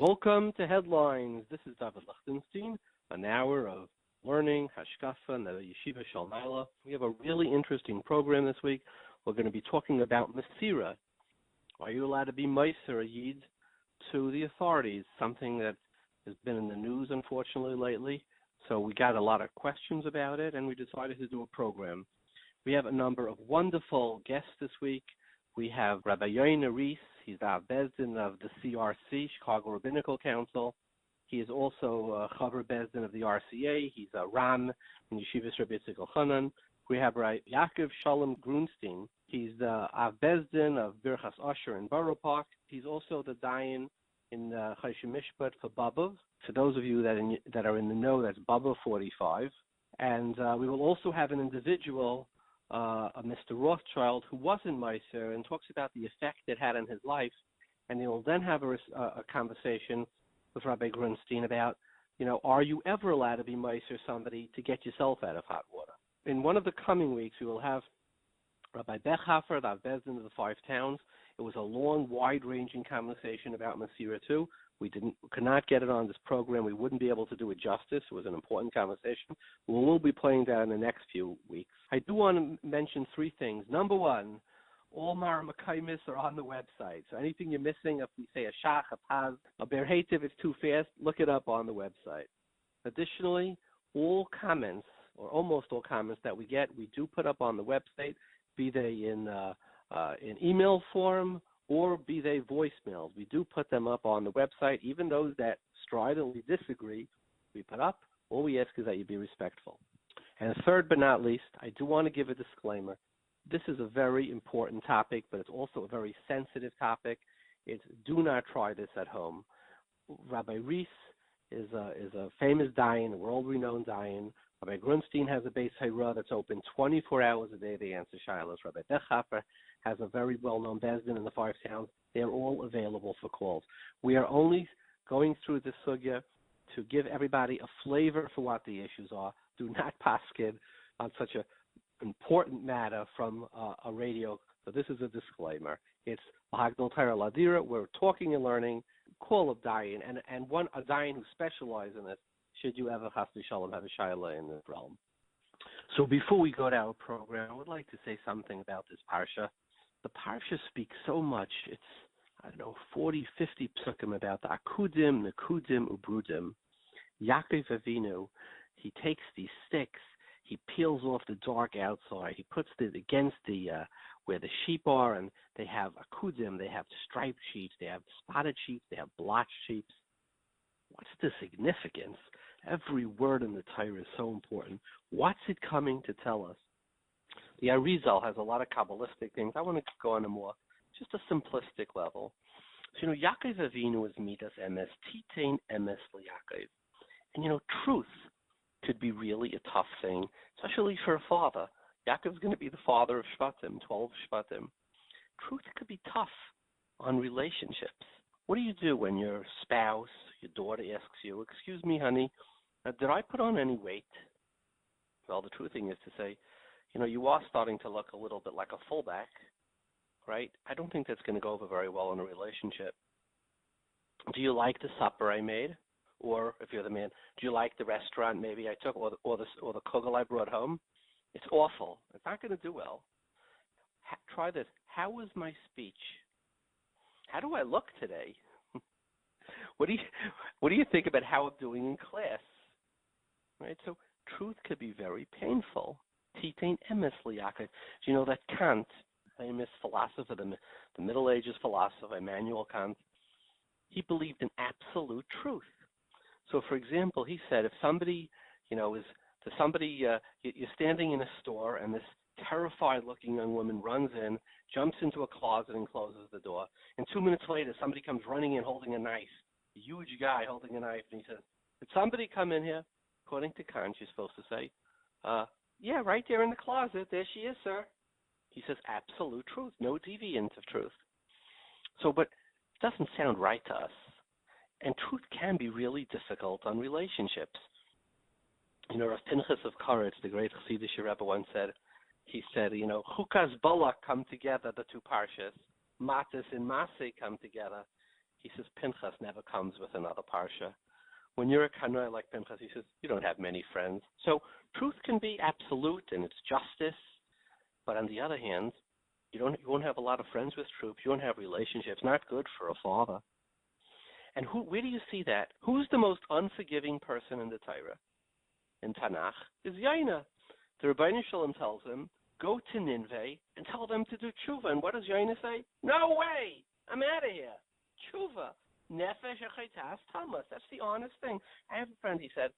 Welcome to Headlines. This is David Lichtenstein, an hour of learning, hashkafa, and the yeshiva shalmaila. We have a really interesting program this week. We're going to be talking about Mesira. Are you allowed to be Meiser, a Yid, to the authorities? Something that has been in the news, unfortunately, lately. So we got a lot of questions about it, and we decided to do a program. We have a number of wonderful guests this week. We have Rabbi Uri Reis. He's the Bezdin of the CRC, Chicago Rabbinical Council. He is also Chaver Bezdin of the RCA. He's a Ram in Yeshiva Rabbi Elchonon. We have Rabbi Yaakov Grunstine. He's the Bezdin of Birchas Osher in Boro. He's also the Dayan in Choshen Mishpat for Bobov. For those of you that are in the know, that's Bobov 45. And we will also have an individual, Mr. Rothschild, who was in Mesira and talks about the effect it had on his life. And they will then have a conversation with Rabbi Greenstein about, are you ever allowed to be Mesira somebody to get yourself out of hot water? In one of the coming weeks, we will have Rabbi Chaver, the Bezdin of the Five Towns. It was a long, wide-ranging conversation about Mesira too. We could not get it on this program. We wouldn't be able to do it justice. It was an important conversation. We'll be playing that in the next few weeks. I do want to mention three things. Number one, all Mara Makaimis are on the website. So anything you're missing, if we say a shach, a paz, a berheit, if it's too fast, look it up on the website. Additionally, all comments, or almost all comments that we get, we do put up on the website, be they in email form or be they voicemails. We do put them up on the website. Even those that stridently disagree, we put up. All we ask is that you be respectful. And third but not least, I do want to give a disclaimer. This is a very important topic, but it's also a very sensitive topic. It's do not try this at home. Rabbi Reiss is a famous Dayan, a world-renowned Dayan. Rabbi Grunstine has a Bais that's open 24 hours a day. They answer shilos. Rabbi Chaver has a very well-known Bezdin in the Five Towns. They're all available for calls. We are only going through this sugya to give everybody a flavor for what the issues are. Do not paskin on such an important matter from a radio. So this is a disclaimer. It's Bahagdol Torah Ladira. We're talking and learning. Call of Dayan, and a Dayan who specializes in this. Should you ever have to Shalom have a shaila in this realm? So before we go to our program, I would like to say something about this parsha. The parsha speaks so much. It's 40, 50 psukim about the akudim, nekudim, ubrudim. Yaakov Avinu, he takes these sticks, he peels off the dark outside, he puts it against the where the sheep are, and they have akudim, they have striped sheep, they have spotted sheep, they have blotched sheep. What's the significance? Every word in the Torah is so important. What's it coming to tell us? The Arizal has a lot of Kabbalistic things. I want to go on a more, just a simplistic level. So, Yaakov Avinu is midas emes, titain emes liYaakov. And, truth could be really a tough thing, especially for a father. Yaakov's going to be the father of Shvatim, 12 Shvatim. Truth could be tough on relationships. What do you do when your spouse, your daughter asks you, excuse me, honey, did I put on any weight? Well, the true thing is to say, you are starting to look a little bit like a fullback, right? I don't think that's going to go over very well in a relationship. Do you like the supper I made? Or if you're the man, do you like the restaurant maybe I took or the kugel I brought home? It's awful. It's not going to do well. Try this. How was my speech? How do I look today? What do you think about how I'm doing in class? Right? So truth could be very painful. Titain emes liYaakov. Do you know that Kant, famous philosopher, the Middle Ages philosopher, Immanuel Kant, he believed in absolute truth. So, for example, he said if somebody, you're standing in a store and this terrified-looking young woman runs in, jumps into a closet and closes the door, and 2 minutes later somebody comes running in holding a knife, a huge guy holding a knife, and he says, did somebody come in here? According to Kant, you're supposed to say, yeah, right there in the closet. There she is, sir. He says absolute truth, no deviance of truth. So, but it doesn't sound right to us. And truth can be really difficult on relationships. Rav Pinchas of Koretz, the great Chassidish Rebbe, once said, Chukas Balak come together, the two parshas. Matis and Maseh come together. He says Pinchas never comes with another parsha. When you're a kanoi like Pinchas, he says, you don't have many friends. So truth can be absolute and it's justice, but on the other hand, you won't have a lot of friends with truth. You won't have relationships. Not good for a father. And where do you see that? Who's the most unforgiving person in the Torah? In Tanakh is Yona. The Rebbeinu Shalom tells him, go to Nineveh and tell them to do tshuva. And what does Yona say? No way! I'm out of here. Tshuva. Nefesh echaitas tamas. That's the honest thing. I have a friend, he said,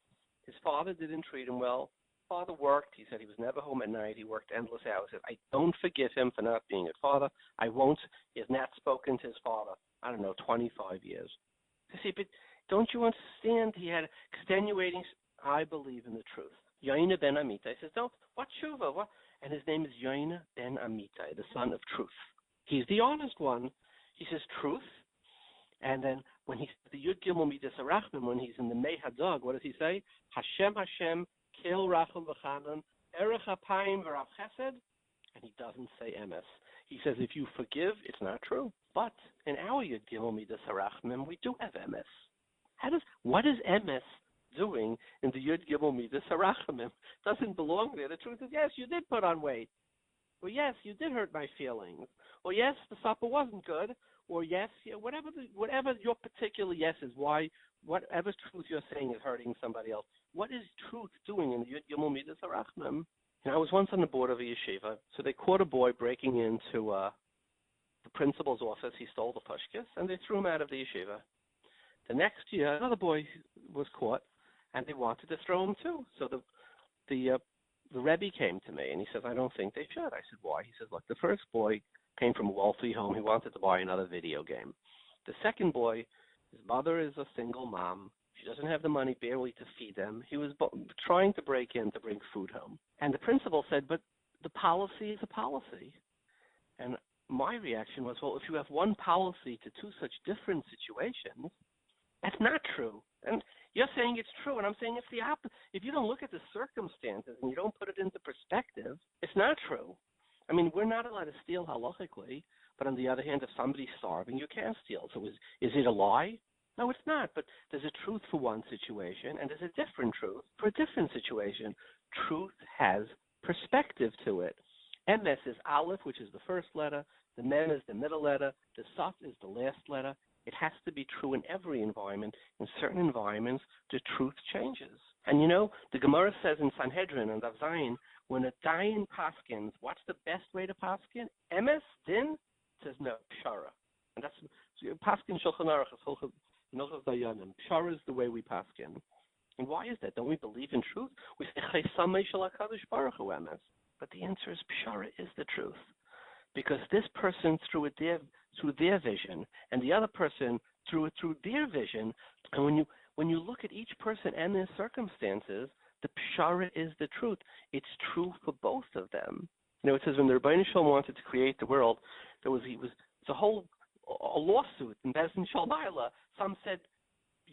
his father didn't treat him well. Father worked. He said he was never home at night. He worked endless hours. He said, I don't forgive him for not being a father. I won't. He has not spoken to his father, 25 years. You see, but don't you understand? He had extenuating, I believe in the truth. Yona ben Amitai says, no, what tshuva? What? And his name is Yona ben Amitai, the son of truth. He's the honest one. He says truth. And then when he's the Yud Gimel Midas Arachman, when he's in the Mei Hadog, what does he say? Hashem, Hashem, Kil Rachel V'chanan, Erech Apayim V'rav Chesed. And he doesn't say emes. He says if you forgive, it's not true. But in our Yud Gimel Midas Arachman, we do have emes. What is emes doing in the Yud Gimel Midas Arachman? Doesn't belong there. The truth is, yes, you did put on weight. Or yes, you did hurt my feelings. Or yes, the supper wasn't good. Or yes, whatever your particular yes is, whatever truth you're saying is hurting somebody else. What is truth doing in the Yud Gimel Midas Arachman? I was once on the board of a yeshiva, so they caught a boy breaking into the principal's office. He stole the pushkis, and they threw him out of the yeshiva. The next year, another boy was caught, and they wanted to throw him too. So the Rebbe came to me, and he says, I don't think they should. I said, why? He says, look, the first boy came from a wealthy home. He wanted to buy another video game. The second boy, his mother is a single mom. She doesn't have the money barely to feed them. He was trying to break in to bring food home. And the principal said, but the policy is a policy. And my reaction was, well, if you have one policy to two such different situations, that's not true. And you're saying it's true, and I'm saying it's the opposite. If you don't look at the circumstances and you don't put it into perspective, it's not true. I mean, we're not allowed to steal halachically, but on the other hand, if somebody's starving, you can't steal. So is it a lie? No, it's not. But there's a truth for one situation, and there's a different truth for a different situation. Truth has perspective to it. Emes is Aleph, which is the first letter. The Mem is the middle letter. The Saf is the last letter. It has to be true in every environment. In certain environments, the truth changes. And the Gemara says in Sanhedrin and Dav Zayin, when a Dayan paskins, what's the best way to paskin? Emes, din? Says no, pshara. And that's paskin Shulchan Aruch, Dayanim. Pshara is the way we paskin. And why is that? Don't we believe in truth? We say emes. But the answer is pshara is the truth. Because this person through their vision, and the other person through their vision, and when you look at each person and their circumstances, the pshara is the truth. It's true for both of them. It says when the Rebbeinu Shalom wanted to create the world, it's a lawsuit in Beis Shalom. Some said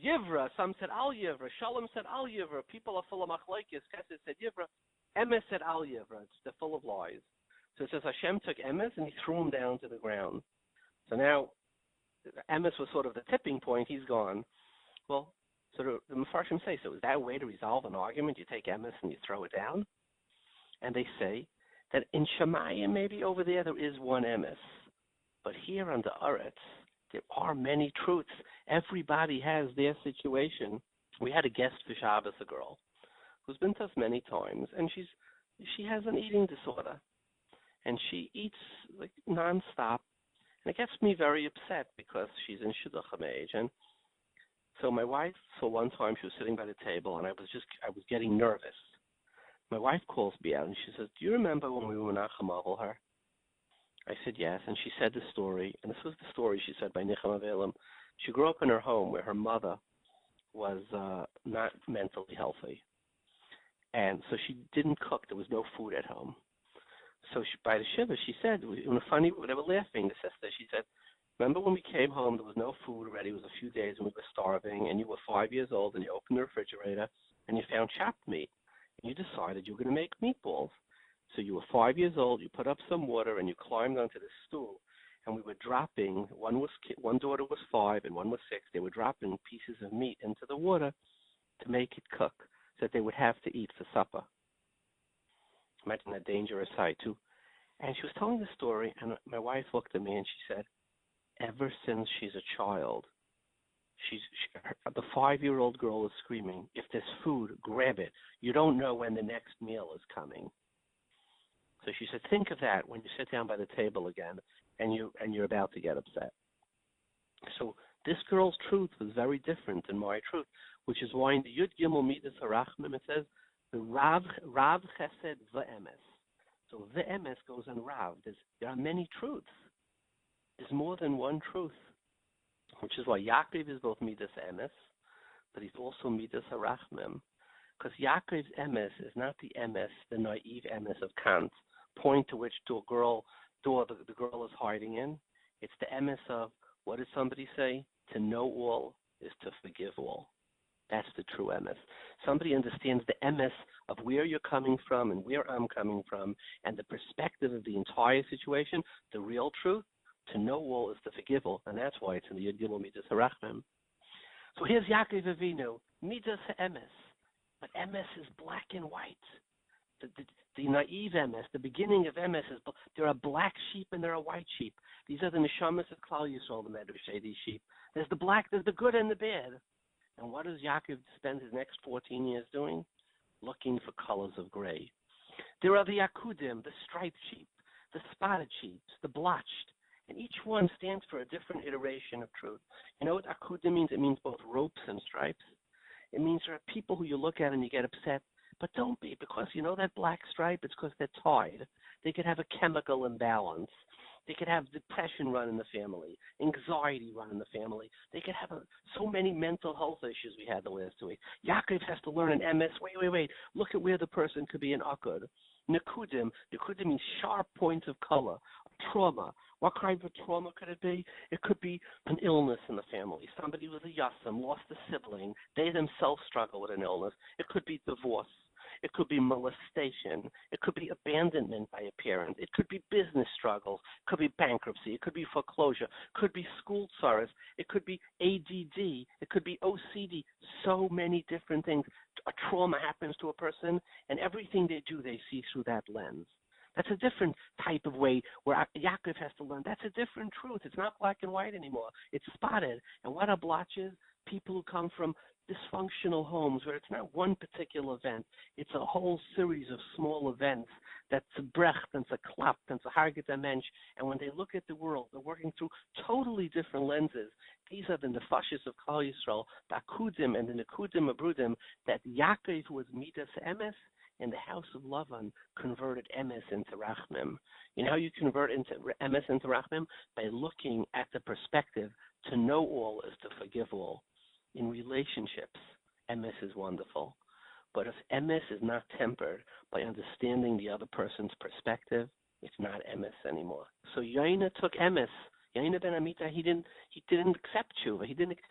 Yivra, some said Al Yivra, Shalom said Al Yivra. People are full of machlokes. Chesed said Yivra, Emes said Al Yivra. They're full of lies. So it says Hashem took Emes and he threw him down to the ground. So now Emes was sort of the tipping point. He's gone. Well, so the Mefarshim say, so is that a way to resolve an argument? You take Emes and you throw it down? And they say that in Shemayim, maybe over there is one Emes. But here on the Aretz, there are many truths. Everybody has their situation. We had a guest for Shabbos, a girl, who's been to us many times, and she has an eating disorder. And she eats like nonstop. And it gets me very upset because she's in shidduchim age. And so my wife, one time she was sitting by the table, and I was getting nervous. My wife calls me out, and she says, do you remember when we were Menachem Avel her? I said, yes. And she said the story, and this was the story she said by Nichem Avelim. She grew up in her home where her mother was not mentally healthy. And so she didn't cook. There was no food at home. So by the Shiva, she said, in a funny, they were laughing, the sister, she said, remember when we came home, there was no food ready, it was a few days and we were starving, and you were 5 years old, and you opened the refrigerator, and you found chopped meat, and you decided you were going to make meatballs. So you were 5 years old, you put up some water, and you climbed onto the stool, and we were dropping, one daughter was 5 and one was 6, they were dropping pieces of meat into the water to make it cook so that they would have to eat for supper. Imagine that dangerous sight, too. And she was telling the story, and my wife looked at me and she said, ever since she's a child, the 5-year-old girl is screaming, if there's food, grab it. You don't know when the next meal is coming. So she said, think of that when you sit down by the table again and you're about to get upset. So this girl's truth was very different than my truth, which is why in the Yud Gimel Midas Harachmim it says, the Rav Chesed V'emes. So V'emes goes on Rav. There are many truths. There's more than one truth, which is why Yaakov is both Midas Emes, but he's also Midas Harachmim. Because Yaakov's Emes is not the Emes, the naive Emes of Kant, point to which the girl is hiding in. It's the Emes of, what did somebody say? To know all is to forgive all. That's the true Emes. Somebody understands the Emes of where you're coming from and where I'm coming from and the perspective of the entire situation, the real truth. To know all is to forgive all, and that's why it's in the Yud Gimel Midas Harachmim. So here's Yaakov Avinu, Midas Emes, but Emes is black and white. The naive Emes, the beginning of Emes is there are black sheep and there are white sheep. These are the neshamas of Klal Yisrael, the Medrash say, these sheep. There's the black, there's the good and the bad. And what does Yaakov spend his next 14 years doing? Looking for colors of gray. There are the Akudim, the striped sheep, the spotted sheep, the blotched. And each one stands for a different iteration of truth. You know what Akudim means? It means both ropes and stripes. It means there are people who you look at and you get upset, but don't be, because you know that black stripe, it's because they're tied. They could have a chemical imbalance. They could have depression run in the family, anxiety run in the family. They could have so many mental health issues we had the last 2 weeks. Yaakov has to learn an MS. Wait. Look at where the person could be an Akud. Nekudim means sharp points of color. Trauma. What kind of trauma could it be? It could be an illness in the family. Somebody with a yasam lost a sibling. They themselves struggle with an illness. It could be divorce. It could be molestation. It could be abandonment by a parent. It could be business struggles. It could be bankruptcy. It could be foreclosure. It could be school sorrows. It could be ADD. It could be OCD. So many different things. A trauma happens to a person, and everything they do, they see through that lens. That's a different type of way where Yaakov has to learn. That's a different truth. It's not black and white anymore. It's spotted. And what are blotches? People who come from dysfunctional homes where it's not one particular event. It's a whole series of small events that's a brecht and it's a klap and it's a harget mensch. And when they look at the world, they're working through totally different lenses. These are the nefashis of Klal Yisrael, the akudim and the nekudim abrudim that Yaakov, who was midas emes, in the house of Lavan, converted emes into rachmim. You know how you convert into emes into rachmim? By looking at the perspective. To know all is to forgive all. In relationships, emes is wonderful. But if emes is not tempered by understanding the other person's perspective, it's not emes anymore. So Yona took emes. Yona ben Amita, he didn't accept tshuva.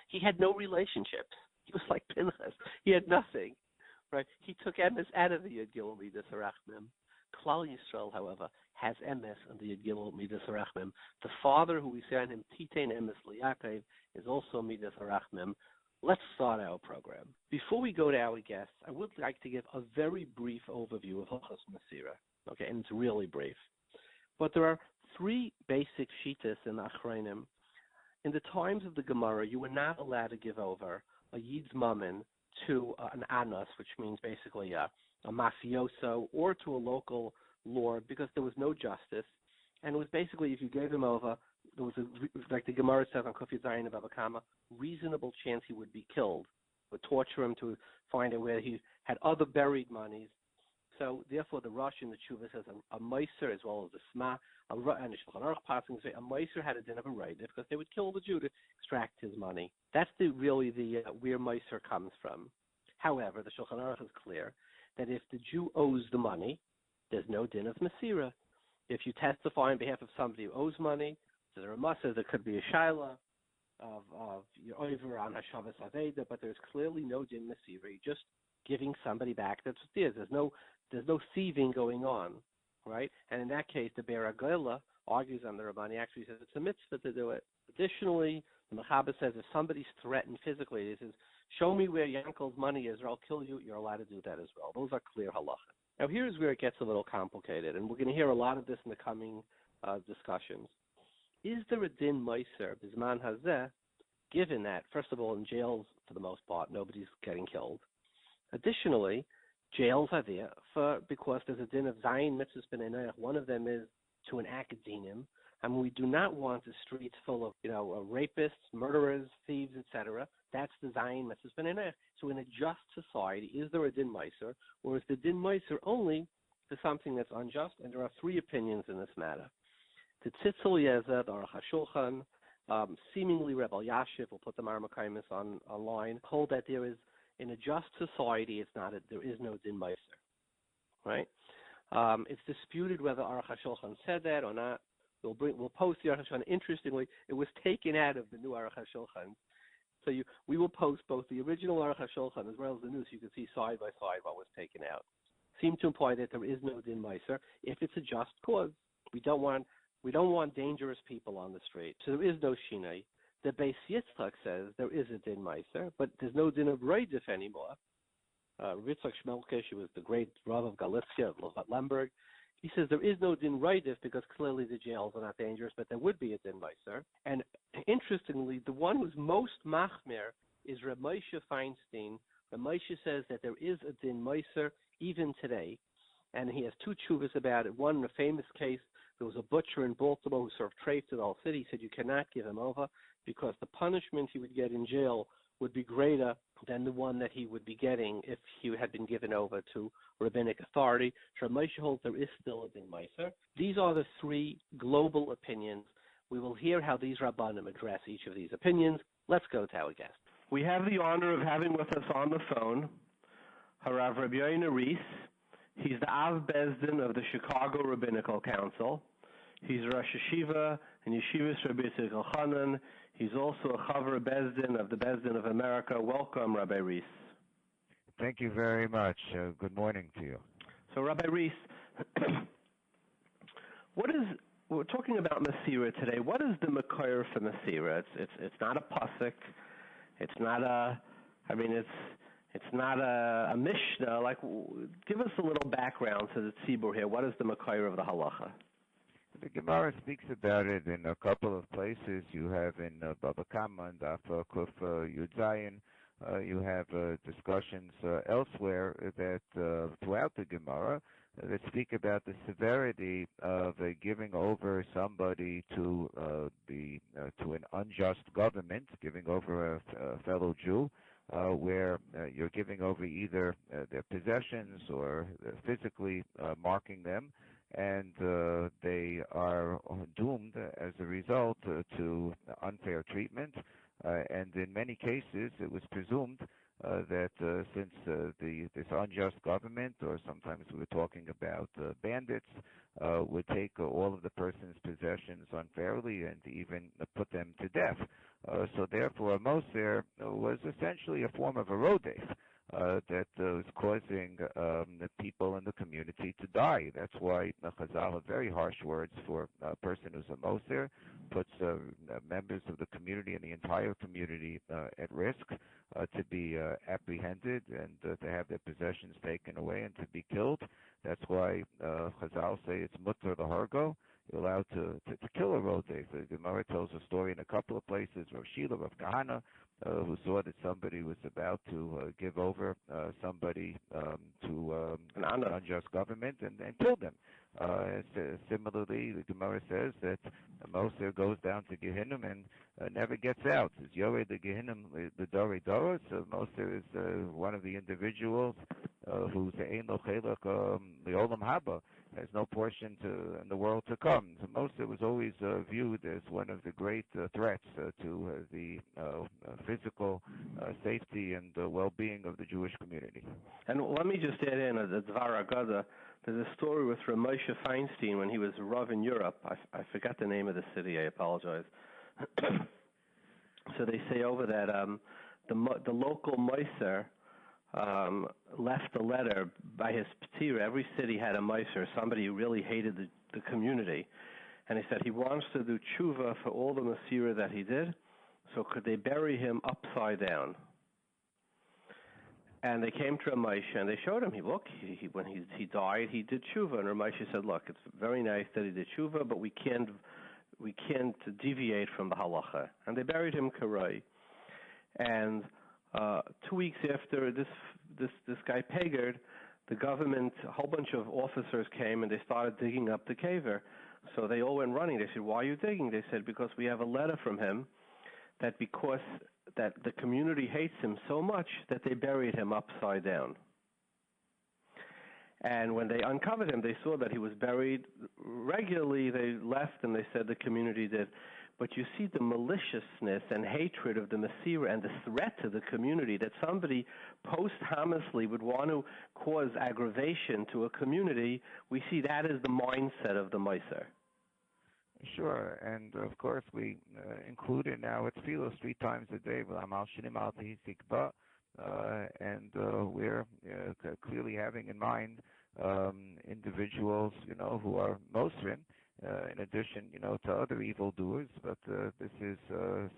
He had no relationships. He was like Pinchas. He had nothing. Right? He took emes out of the Yud Gimel Midas Harachmim. Klal Yisrael, however, has emes on the Yud Gimel Midas Harachmim. The father who we say on him, Titein emes liYaakov, is also Midas Harachmim. Let's start our program. Before we go to our guests, I would like to give a very brief overview of Hilchos Mesira. Okay, and it's really brief. But there are 3 basic shitas in Achronim. In the times of the Gemara, you were not allowed to give over a Yid's mammon to an anas, which means basically a mafioso, or to a local lord, because there was no justice. And it was basically, if you gave him over, there was like the Gemara says on Kuf Zayin of Abakama, reasonable chance he would be killed. Would torture him to find out where he had other buried monies. So therefore, the Rosh in the Tshuva says a Meiser as well as the Sma, and the Shulchan Aruch passing say a Meiser had a din of a right because they would kill the Jew to extract his money. That's really where Meiser comes from. However, the Shulchan Aruch is clear that if the Jew owes the money, there's no din of Mesira. If you testify on behalf of somebody who owes money, so there are masas, there could be a shaila of your over on Hashavas Aveda, but there's clearly no din Mesira. You're just giving somebody back that's what it is. There's no thieving going on, right? And in that case, the Beragela argues on the Ramban. He actually says it's a mitzvah to do it. Additionally, the Mechaber says if somebody's threatened physically, he says, show me where Yankel's money is or I'll kill you. You're allowed to do that as well. Those are clear halacha. Now here's where it gets a little complicated, and we're going to hear a lot of this in the coming discussions. Is there a din meiser bisman hazeh, given that, first of all, in jails, for the most part, nobody's getting killed. Additionally, jails are there because there's a din of zayin mitzvahs b'nei. One of them is to enact dinim, and we do not want the streets full of, rapists, murderers, thieves, etc. That's the zayin mitzvahs b'nei. So in a just society, is there a din meiser, or is the din meiser only for something that's unjust? And there are three opinions in this matter. The Tzitzel Yezed or Hashulchan, seemingly Rabbi Yashiv, we'll put the Marmakaimis online, hold that there is, in a just society, there is no din meiser, right? It's disputed whether Aruch HaShulchan said that or not. We'll post the Aruch HaShulchan. Interestingly, it was taken out of the new Aruch HaShulchan. So we will post both the original Aruch HaShulchan as well as the new, so you can see side by side what was taken out. Seem to imply that there is no din meiser if it's a just cause. We don't want dangerous people on the street. So there is no shinai. The Beis Yitzchok says there is a din meiser, but there's no din of reidif anymore. Yitzchok Shmelkish, who was the great Rav of Galicia, of Lemberg, he says there is no din reidif because clearly the jails are not dangerous, but there would be a din meiser. And interestingly, the one who's most machmer is Reb Moshe Feinstein. Reb Moshe says that there is a din meiser even today, and he has two tshuvas about it. One, in a famous case, there was a butcher in Baltimore who served treif to the whole city. He said you cannot give him over because the punishment he would get in jail would be greater than the one that he would be getting if he had been given over to rabbinic authority. Reb Moshe holds there is still a din meiser. These are the three global opinions. We will hear how these rabbanim address each of these opinions. Let's go to our guest. We have the honor of having with us on the phone Harav Rabbi Uri Reis. He's the Av Bezdin of the Chicago Rabbinical Council. He's Rosh Yeshiva and Yeshivas Rabbi Elchonon. He's also a Chaver Bezdin of the Bezdin of America. Welcome, Rabbi Reiss. Thank you very much. Good morning to you. So, Rabbi Reiss, we're talking about Mesira today. What is the Makor for Mesira? It's not a pasuk. It's not a Mishnah. Give us a little background to the tzibur here. What is the Makor of the halacha? The Gemara speaks about it in a couple of places. You have in Baba Kama and Daf Kuf Yud Zayin. You have discussions elsewhere that throughout the Gemara that speak about the severity of giving over somebody to an unjust government, giving over a fellow Jew, where you're giving over either their possessions or physically marking them, and they are doomed as a result to unfair treatment. And in many cases, it was presumed that since this unjust government, or sometimes we're talking about bandits, would take all of the person's possessions unfairly and even put them to death. So therefore, Moser was essentially a form of a rodef that was causing the people in the community to die. That's why Chazal have very harsh words for a person who's a Moser, puts members of the community and the entire community at risk to be apprehended and to have their possessions taken away and to be killed. That's why Chazal say it's mutter l'hargo. You're allowed to kill a rodef. The Gemara tells a story in a couple of places. Rav Shila, Rav Kahana, who saw that somebody was about to give over somebody to an unjust government and killed them. Similarly, the Gemara says that Moser goes down to Gehinnom and never gets out. It's Yoreh the Gehinnom, the Dorei Doros. So Moser is one of the individuals who's Ein Lo Chelek Le'olam Haba, has no portion in the world to come. So Moser was always viewed as one of the great threats to the physical safety and well-being of the Jewish community. And let me just add in the Dvar Agada. There's a story with Reb Moshe Feinstein when he was Rav in Europe. I forgot the name of the city. I apologize. So they say over that the local Moser left a letter by his p'tira. Every city had a Moser, somebody who really hated the community. and he said he wants to do tshuva for all the Mesira that he did, so could they bury him upside down? And they came to Ramoshe and they showed him. When he died, he did tshuva. And Ramoshe said, "Look, it's very nice that he did tshuva, but we can't deviate from the halacha." And they buried him karoi. And 2 weeks after this guy pegered, the government, a whole bunch of officers came and they started digging up the caver. So they all went running. They said, "Why are you digging?" They said, "Because we have a letter from him that because that the community hates him so much that they buried him upside down." And when they uncovered him, they saw that he was buried regularly. They left and they said the community did. But you see the maliciousness and hatred of the Mesira and the threat to the community that somebody posthumously would want to cause aggravation to a community. We see that as the mindset of the Meiser. Sure, and of course we include in our tefillah 3 times a day, and we're clearly having in mind individuals, who are Mosrin, in addition, to other evildoers. But this is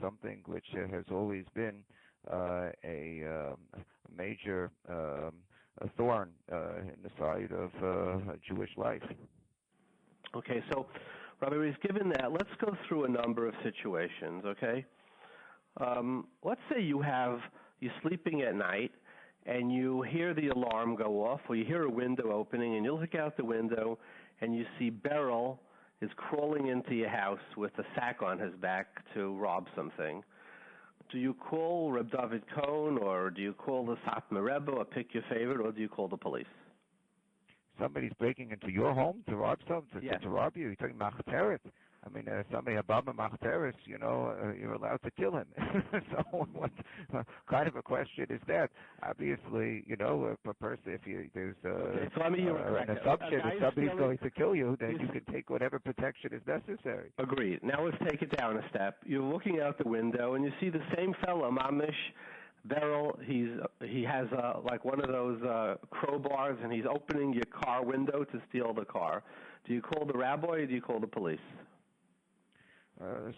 something which has always been a major thorn in the side of Jewish life. Okay, so Rabbi Reis, given that, let's go through a number of situations, okay? Let's say you're sleeping at night and you hear the alarm go off, or you hear a window opening, and you look out the window and you see Beryl is crawling into your house with a sack on his back to rob something. Do you call Reb David Cohen, or do you call the Satmar Rebbe, or pick your favorite, or do you call the police? Somebody's breaking into your home to rob something, yeah. to rob you. You're talking Machteret. I mean, somebody above Machteres, you're allowed to kill him. So what kind of a question is that? Obviously, a person, if there's an assumption that somebody's going to kill you, then you can take whatever protection is necessary. Agreed. Now let's take it down a step. You're looking out the window and you see the same fellow, Mamish, Beryl. He has like one of those crowbars, and he's opening your car window to steal the car. Do you call the rabbi, or do you call the police?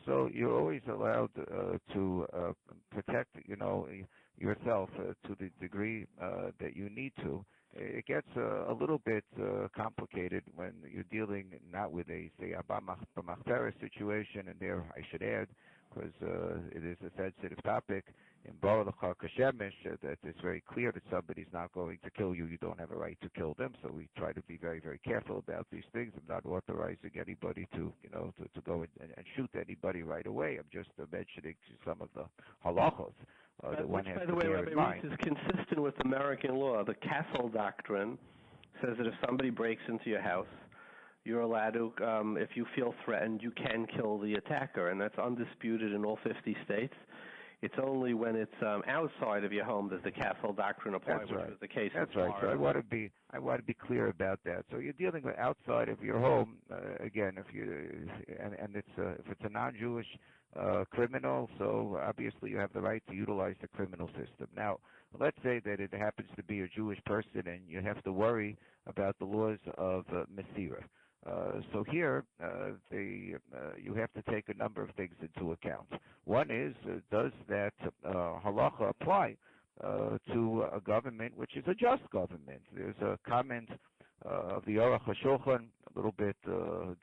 So you're always allowed to protect, yourself to the degree that you need to. It gets a little bit complicated when you're dealing not with a, say, a Bamachterah situation, and there I should add, because it is a sensitive topic, in Boro that it's very clear that somebody's not going to kill you. You don't have a right to kill them. So we try to be very, very careful about these things. I'm not authorizing anybody to go and shoot anybody right away. I'm just mentioning some of the halachos that one has to bear in mind. Which, by the way, Rabbi Reis, is consistent with American law. The Castle Doctrine says that if somebody breaks into your house, you're allowed to, if you feel threatened, you can kill the attacker, and that's undisputed in all 50 states. It's only when it's outside of your home does the Castle Doctrine apply, which is the case. That's right. So I want to be clear about that. So you're dealing with outside of your home again. If it's a non-Jewish criminal, so obviously you have the right to utilize the criminal system. Now, let's say that it happens to be a Jewish person, and you have to worry about the laws of Mesira. So here, you have to take a number of things into account. One is, does that halacha apply to a government which is a just government? There's a comment of the Choshen, a little bit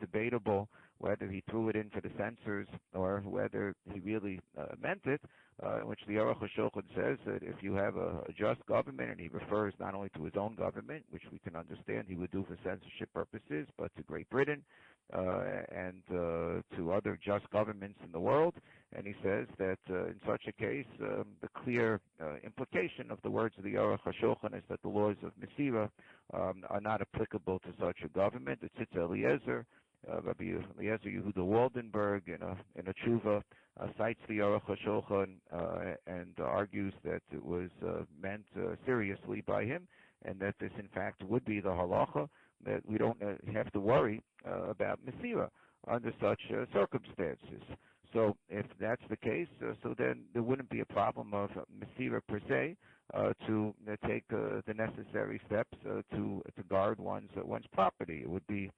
debatable whether he threw it in for the censors or whether he really meant it, in which the Choshen says that if you have a just government, and he refers not only to his own government, which we can understand he would do for censorship purposes, but to Great Britain and to other just governments in the world, and he says that in such a case, the clear implication of the words of the Choshen is that the laws of Mesira are not applicable to such a government. The Tzitz Eliezer, Rabbi Eliezer Yehuda Waldenberg, in a tshuva, cites the Choshen and argues that it was meant seriously by him, and that this in fact would be the halacha, that we don't have to worry about Mesira under such circumstances. So if that's the case, so then there wouldn't be a problem of Mesira per se, to take the necessary steps to guard one's property. It would be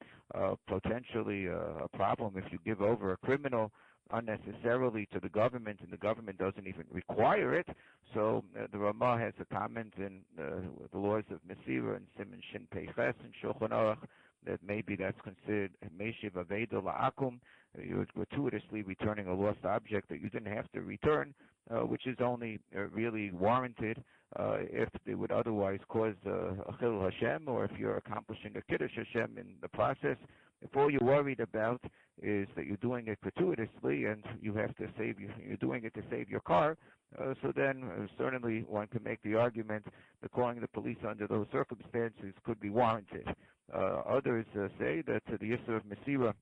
potentially a problem if you give over a criminal unnecessarily to the government, and the government doesn't even require it. So the Ramah has a comment in the laws of Mesira and Siman Shin Peiches and Shulchan Aruch that maybe that's considered Meshiv Aveda La'akum. You're gratuitously returning a lost object that you didn't have to return, which is only really warranted if they would otherwise cause a Chil Hashem, or if you're accomplishing a Kiddush Hashem in the process. If all you're worried about is that you're doing it gratuitously and you have to you're doing it to save your car, so then certainly one can make the argument that calling the police under those circumstances could be warranted. Others say that the Yisur of Mesira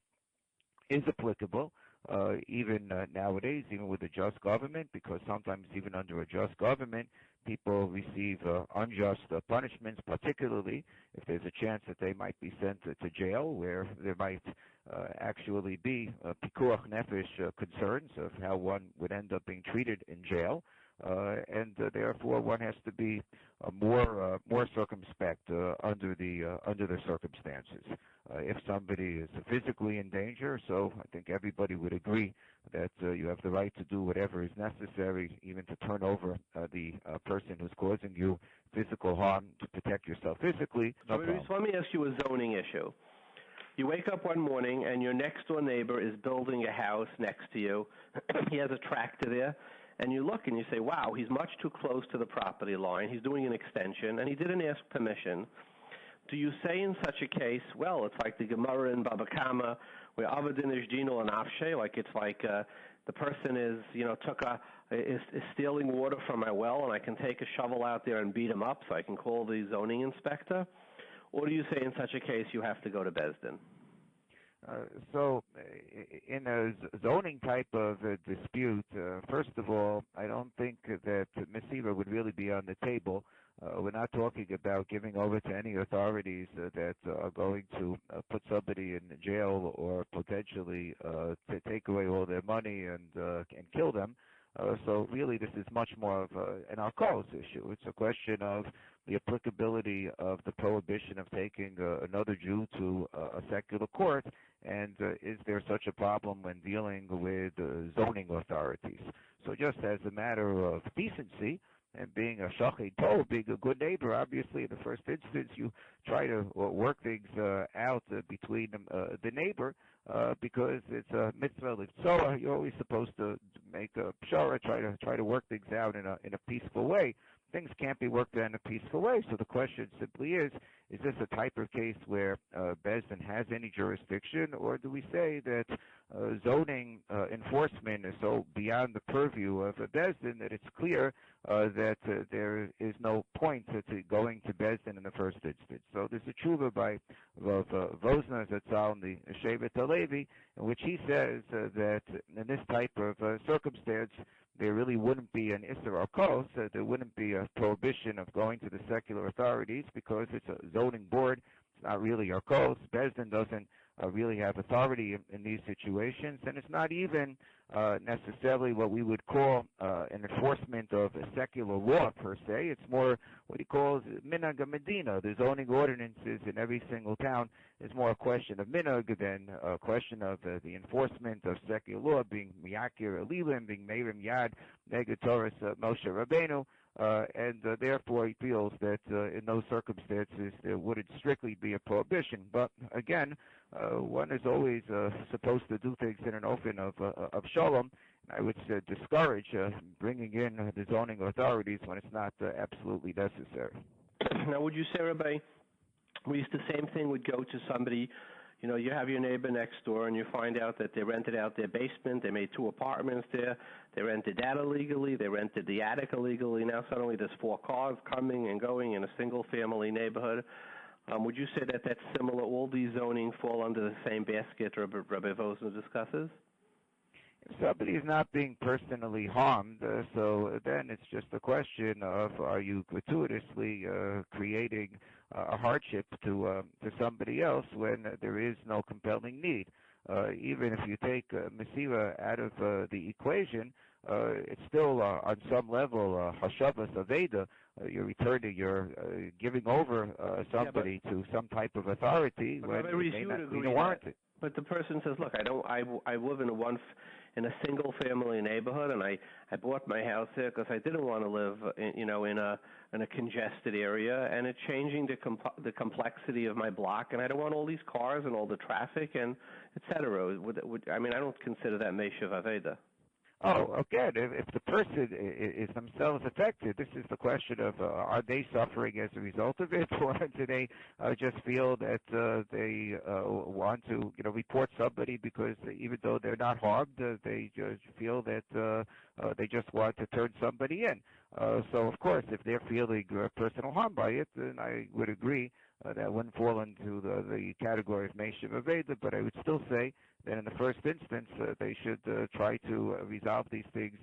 is applicable, even nowadays, even with a just government, because sometimes even under a just government, people receive unjust punishments, particularly if there's a chance that they might be sent to jail, where there might actually be pikuach nefesh concerns of how one would end up being treated in jail. And therefore, one has to be more circumspect under the circumstances. If somebody is physically in danger, so I think everybody would agree that you have the right to do whatever is necessary, even to turn over the person who's causing you physical harm to protect yourself physically. No problem. Let me ask you a zoning issue. You wake up one morning and your next door neighbor is building a house next to you. He has a tractor there. And you look and you say, wow, he's much too close to the property line. He's doing an extension, and he didn't ask permission. Do you say in such a case, well, it's like the Gemara in Baba Kama, where Avadin is Gino and Afshe, like it's like the person is stealing water from my well, and I can take a shovel out there and beat him up so I can call the zoning inspector? Or do you say in such a case you have to go to Beis Din? So in a zoning type of dispute, first of all, I don't think that Mesira would really be on the table. We're not talking about giving over to any authorities that are going to put somebody in jail or potentially to take away all their money and kill them. So really this is much more of an alcohol issue. It's a question of the applicability of the prohibition of taking another Jew to a secular court, and is there such a problem when dealing with zoning authorities? So just as a matter of decency, and being a shachid tov, being a good neighbor, obviously in the first instance you try to work things out between the neighbor, because it's a mitzvah l'tzoah. You're always supposed to make a pshara, try to work things out in a peaceful way. Things can't be worked out in a peaceful way, so the question simply is this a type of case where Beis Din has any jurisdiction, or do we say that zoning enforcement is so beyond the purview of Beis Din that it's clear that there is no point to going to Beis Din in the first instance? So there's a tshuva by Rav Vosner Zatzal in the Shevet HaLevi, in which he says that in this type of circumstance, there really wouldn't be an Isser Kos, there wouldn't be a prohibition of going to the secular authorities because it's a zoning board. It's not really our Kos. Beis Din doesn't really have authority in these situations, and it's not even necessarily what we would call an enforcement of a secular law per se. It's more what he calls minhag medina. The zoning ordinances in every single town is more a question of minhag than a question of the enforcement of secular law, being miyakir elilim, being meirim yad neged Torah Moshe Rabbeinu. And therefore he feels that in those circumstances there wouldn't strictly be a prohibition. But again, one is always supposed to do things in an open of Shalom. I would discourage bringing in the zoning authorities when it's not absolutely necessary. Now, would you say, Rabbi, the same thing would go to somebody? You have your neighbor next door, and you find out that they rented out their basement. They made 2 apartments there. They rented that illegally. They rented the attic illegally. Now suddenly there's 4 cars coming and going in a single-family neighborhood. Would you say that that's similar? All these zoning fall under the same basket Rabbi Vosner discusses? If somebody is not being personally harmed, so then it's just a question of are you gratuitously creating a hardship to somebody else when there is no compelling need. Even if you take Mesira out of the equation, it's still on some level Hashavas Aveda, you're giving over somebody to some type of authority when it may not be warranted. But the person says, "Look, I live in a single-family neighborhood, and I bought my house here because I didn't want to live, in a congested area, and it's changing the complexity of my block, and I don't want all these cars and all the traffic and et cetera." I don't consider that Meishav Aveda. Oh, again, if the person is themselves affected, this is the question of are they suffering as a result of it, or do they just feel that they want to, report somebody because even though they're not harmed, they just feel that they just want to turn somebody in. So, of course, if they're feeling personal harm by it, then I would agree that wouldn't fall into the category of Meishav Aveda, but I would still say that in the first instance they should try to resolve these things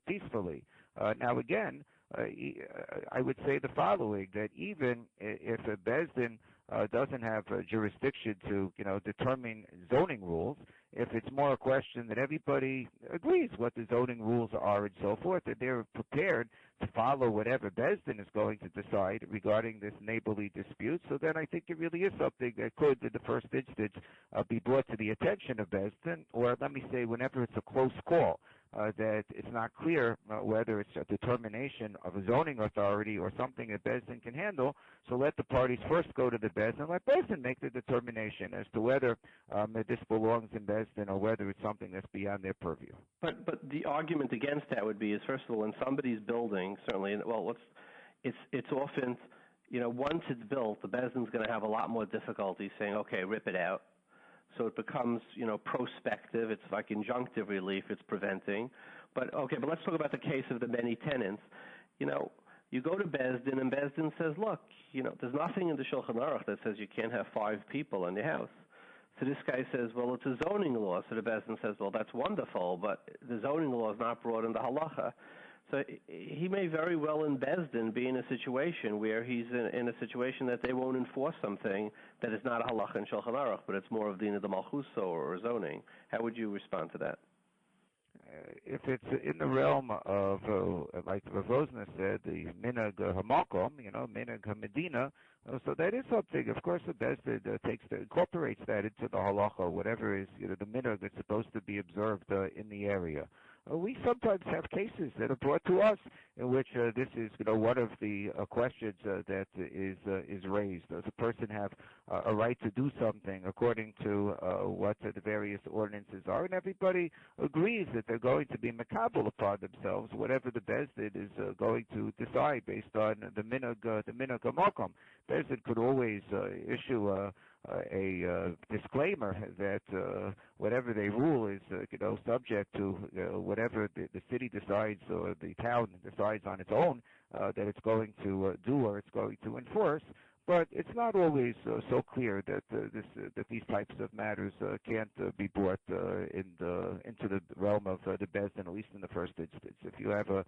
peacefully. Now again, I would say the following, that even if a Beis Din doesn't have jurisdiction to, determine zoning rules, if it's more a question that everybody agrees what the zoning rules are and so forth, that they're prepared to follow whatever Beis Din is going to decide regarding this neighborly dispute, so then I think it really is something that could, in the first instance, be brought to the attention of Beis Din, or let me say, whenever it's a close call, that it's not clear whether it's a determination of a zoning authority or something that Beis Din can handle, so let the parties first go to the Beis Din, let Beis Din make the determination as to whether this belongs in Beis Din or whether it's something that's beyond their purview. But the argument against that would be is, first of all, when somebody's building, certainly, it's often, once it's built, the Beis Din's going to have a lot more difficulty saying, okay, rip it out. So it becomes, prospective. It's like injunctive relief. It's preventing. But let's talk about the case of the many tenants. You go to Beis Din, and Beis Din says, look, there's nothing in the Shulchan Aruch that says you can't have 5 people in your house. So this guy says, well, it's a zoning law. So the Beis Din says, well, that's wonderful, but the zoning law is not brought into halacha. So he may very well in Beis Din be in a situation where he's in a situation that they won't enforce something that is not a halacha in Shulchan Aruch, but it's more of Dina de Malchuso or zoning. How would you respond to that? If it's in the realm of, like Rav Rosner said, the minhag hamakom, minhag hamedina, so that is something. Of course, the Beis Din incorporates that into the halacha, whatever is the minhag that's supposed to be observed in the area. We sometimes have cases that are brought to us in which this is, one of the questions that is raised. Does a person have a right to do something according to what the various ordinances are? And everybody agrees that they're going to be makabel upon themselves, whatever the Beis Din is going to decide based on the minhag hamakom. Beis Din could always issue a disclaimer that whatever they rule is, subject to whatever the city decides or the town decides on its own that it's going to do or it's going to enforce. But it's not always so clear that that these types of matters can't be brought into the realm of the Beis Din, at least in the first instance, if you have a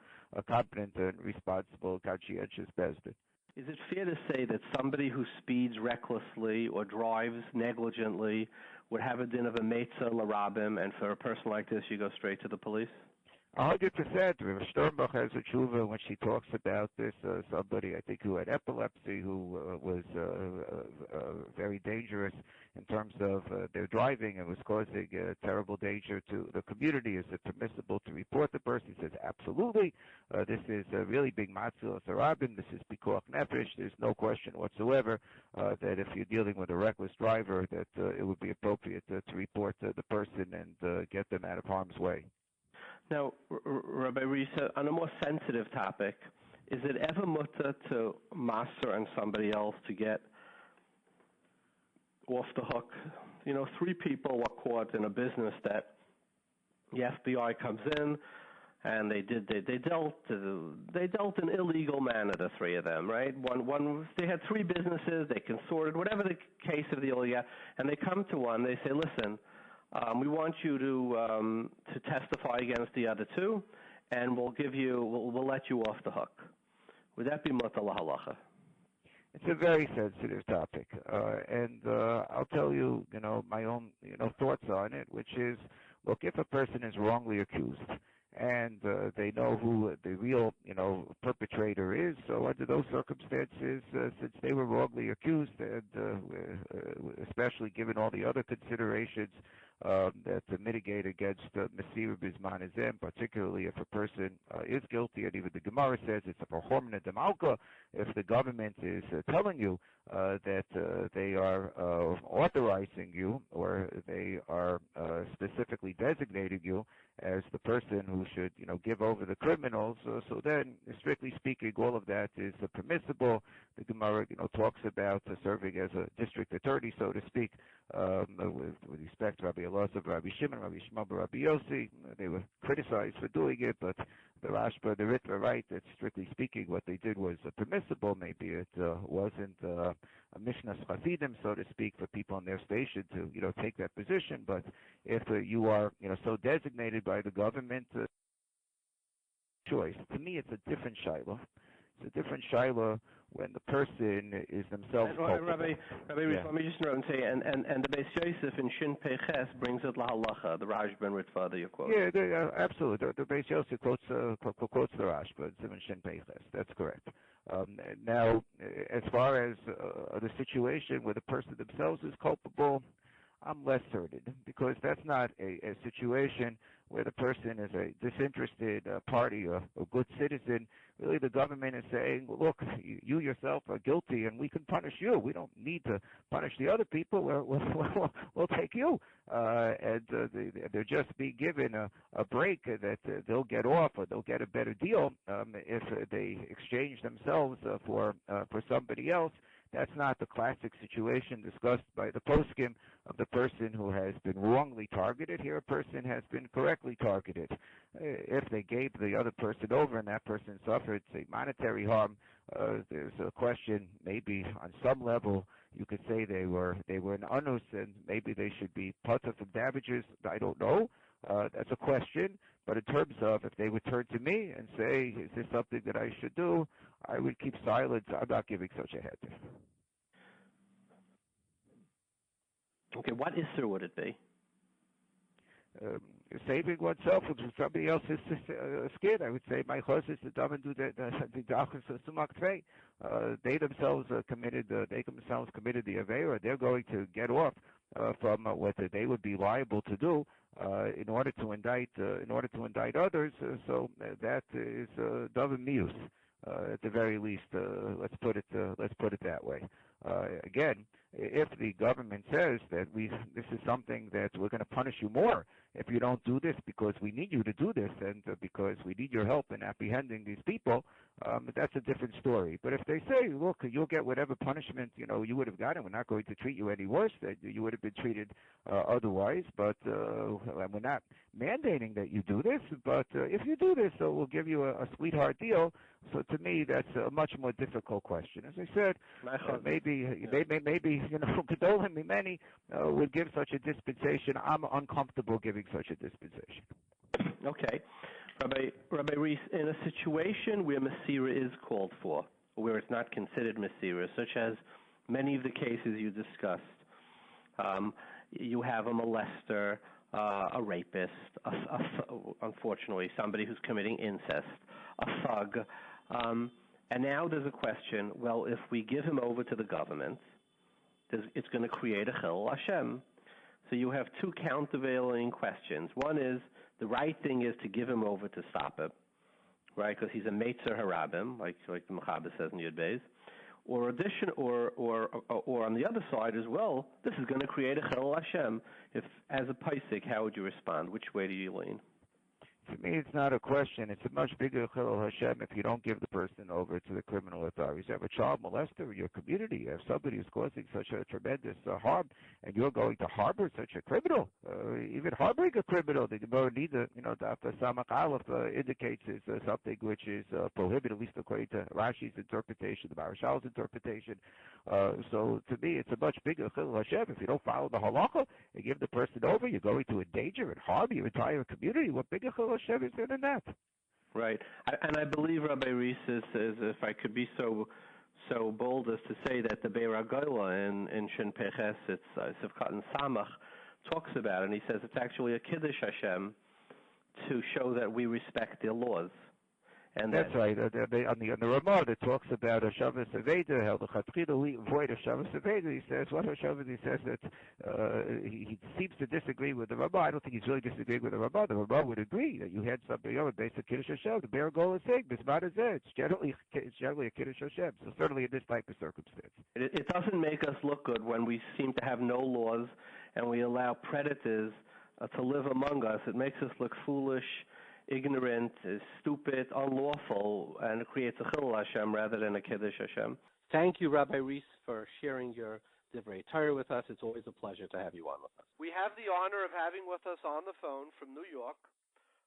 competent and responsible, conscientious Beis Din. Is it fair to say that somebody who speeds recklessly or drives negligently would have a din of a meitza l'rabim, and for a person like this, you go straight to the police? 100%. Rav Sternbach has a tshuva when she talks about this. Somebody, I think, who had epilepsy, who was very dangerous in terms of their driving and was causing terrible danger to the community. Is it permissible to report the person? He says, absolutely. This is really big matzil sarabim. This is pikuach nefesh. There's no question whatsoever that if you're dealing with a reckless driver, that it would be appropriate to report the person and get them out of harm's way. Now, Rabbi Reis, on a more sensitive topic, is it ever mutter to master and somebody else to get off the hook? 3 people were caught in a business that the FBI comes in, and they dealt in illegal manner, the 3 of them, right? One they had 3 businesses, they consorted, whatever the case of the illegal, and they come to one, they say, listen, we want you to testify against the other 2, and we'll let you off the hook. Would that be mutar lahalacha? It's a very sensitive topic, and I'll tell you, my own, thoughts on it, which is, look, if a person is wrongly accused and they know who the real, perpetrator is. So under those circumstances, since they were wrongly accused, and especially given all the other considerations that to mitigate against Mesira Bisman Azem, particularly if a person is guilty, and even the Gemara says it's a perhormina demalka, if the government is telling you that they are authorizing you, or they are specifically designating you as the person who should, give over the criminals. So then, strictly speaking, all of that is permissible. The Gemara, talks about serving as a district attorney, so to speak, with respect to Rabbi Elazar, Rabbi Shimon, Rabbi Shmuel, Rabbi Yossi. They were criticized for doing it, but the Rashba, the Ritva, right, that strictly speaking, what they did was permissible. Maybe it wasn't a Mishnah Chassidim, so to speak, for people in their station to, take that position. But if you are, so designated by the government, choice. To me, it's a different shiloh. It's a different shiloh when the person is themselves culpable. Rabbi Reis, let me just interrupt and say, and the Beis Yosef in Shin Peches brings it la halacha, the Rashba and Ritva that you quote. Yeah, absolutely. The Beis Yosef quotes the Rashba, in Shin Peches. That's correct. Now, as far as the situation where the person themselves is culpable, I'm less certain, because that's not a situation where the person is a disinterested party or a good citizen. Really, the government is saying, well, look, you yourself are guilty, and we can punish you. We don't need to punish the other people. We'll take you. And they're just being given a break that they'll get off, or they'll get a better deal if they exchange themselves for somebody else. That's not the classic situation discussed by the poskim of the person who has been wrongly targeted. Here, a person has been correctly targeted. If they gave the other person over and that person suffered, say, monetary harm, there's a question, maybe on some level, you could say they were an anus, and maybe they should be putter from damages. I don't know. That's a question. But in terms of if they would turn to me and say, is this something that I should do, I would keep silent. I'm not giving such a head. Okay, what isser would it be? Saving oneself if somebody else is scared. I would say my chos is to come and do the sumak tvei. They themselves committed the avera. They're going to get off from what they would be liable to do in order to indict others. So that is davar mius. At the very least, let's put it that way. Again, if the government says that this is something that we're going to punish you more if you don't do this because we need you to do this and because we need your help in apprehending these people, that's a different story. But if they say, look, you'll get whatever punishment you would have gotten, we're not going to treat you any worse than you would have been treated otherwise, but we're not mandating that you do this, but if you do this, we'll give you a sweetheart deal. So to me, that's a much more difficult question. As I said, maybe Gedolim Mimeni would give such a dispensation. I'm uncomfortable giving such a dispensation. Okay. Rabbi Reis, in a situation where Mesira is called for, or where it's not considered Mesira, such as many of the cases you discussed, you have a molester, a rapist, unfortunately, somebody who's committing incest, a thug, and now there's a question, well, if we give him over to the government, it's going to create a Chil Hashem. So you have two countervailing questions. One is, the right thing is to give him over to stop it, right, because he's a Meitzer Harabim, like the Mechaber says in Yud Beis. Or on the other side as well, this is going to create a Chil Hashem. If, as a Paisik, how would you respond? Which way do you lean? To me, it's not a question. It's a much bigger Chil Hashem if you don't give the person over to the criminal authorities. You have a child molester in your community. You have somebody who's causing such a tremendous harm, and you're going to harbor such a criminal. Even harboring a criminal, the Gemara neither, Dr. Samach Aleph indicates is something which is prohibited, at least according to Rashi's interpretation, the Marashal's interpretation. So to me, it's a much bigger Chil Hashem. If you don't follow the halacha and give the person over, you're going to endanger and harm your entire community. What bigger Chil Hashem is there than that? Right. And I believe Rabbi Reis is, if I could be so bold as to say that the Be'er Agola in Shin Peches, it's Sivkat and Samach, talks about it, and he says it's actually a Kiddush Hashem to show that we respect their laws. And that's right. On the Ramah, it talks about a Shabbos Aveda, how the Chatchila we avoid a Shabbos Aveda. He says, what Shabbos? He says that he seems to disagree with the Ramah. I don't think he's really disagreeing with the Ramah. The Ramah would agree that you had something else, basic Kiddush Hashem. The Bear Goal is saying, Mishpat is there. It's generally a Kiddush Hashem. So certainly in this type of circumstance. It doesn't make us look good when we seem to have no laws and we allow predators to live among us. It makes us look foolish, ignorant, stupid, unlawful, and it creates a Chilul Hashem rather than a Kiddush Hashem. Thank you, Rabbi Reiss, for sharing your Divrei Torah with us. It's always a pleasure to have you on with us. We have the honor of having with us on the phone from New York,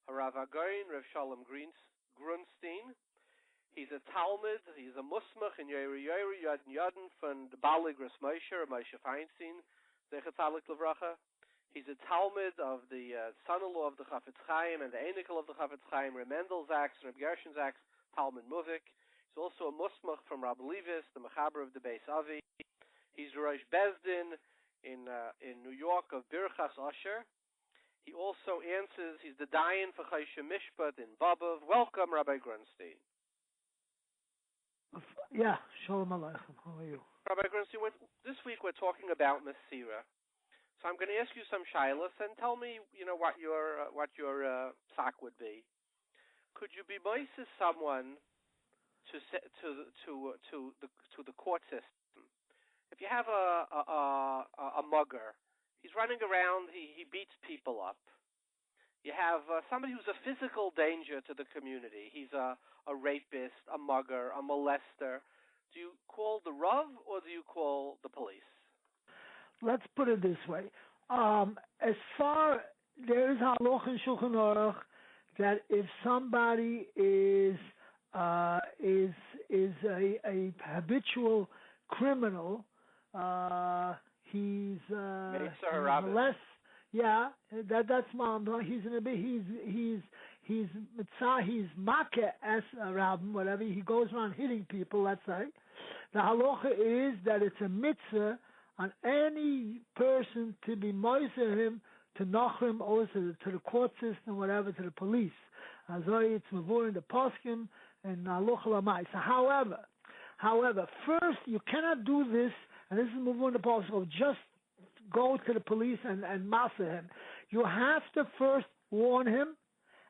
Rav Again, Rav Shalom Grunstine. He's a Talmud, he's a Musmach in Yeri Yadin from the Balig Ras Moshe Feinstein, Zechat Tzaddik Levracha. He's a Talmud of the son-in-law of the Chafetz Chaim and the Einikel of the Chafetz Chaim, Reb Mendel Zaks and Reb Gershon Zaks, Talmud Muvik. He's also a Musmach from Rabbi Levis, the Chaver of the Beis Avi. He's Rosh Bezdin in New York of Birchas Osher. He also answers, he's the Dayan for Choshen Mishpat in Bobov. Welcome, Rabbi Grunstein. Yeah, Shalom Aleichem. How are you? Rabbi Grunstein, this week we're talking about Mesira. So I'm going to ask you some shilas and tell me, what your psak would be. Could you be Bais someone to the court system? If you have a mugger, he's running around, he beats people up. You have somebody who's a physical danger to the community. He's a rapist, a mugger, a molester. Do you call the Rav or do you call the police? Let's put it this way. As far there is Halacha in Shulchan Aruch that if somebody is a habitual criminal, he's less. Yeah, that's mom. He's makeh as a rabbin, whatever. He goes around hitting people. Let's say the halacha is that it's a mitzvah on any person to be moiser him to Nachrim, also to the court system, whatever, to the police. Azoi, it's mavur in the poskim and halacha lamais. However, first you cannot do this, and this is mavur in the poskim. Just go to the police and massa him. You have to first warn him,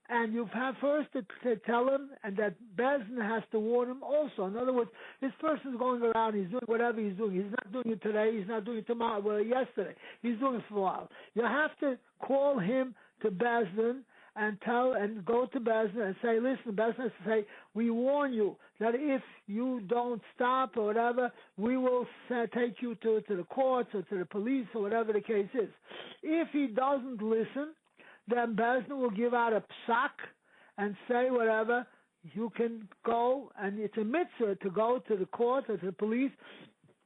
and you have first to tell him, and that Bezin has to warn him also. In other words, this person is going around, he's doing whatever he's doing. He's not doing it today, he's not doing it tomorrow, yesterday. He's doing it for a while. You have to call him to Bezin and go to Bezin and say, listen, Bezin has to say, we warn you that if you don't stop or whatever, we will take you to the courts or to the police or whatever the case is. If he doesn't listen, then Bezin will give out a psak and say whatever, you can go, and it's a mitzvah to go to the court or to the police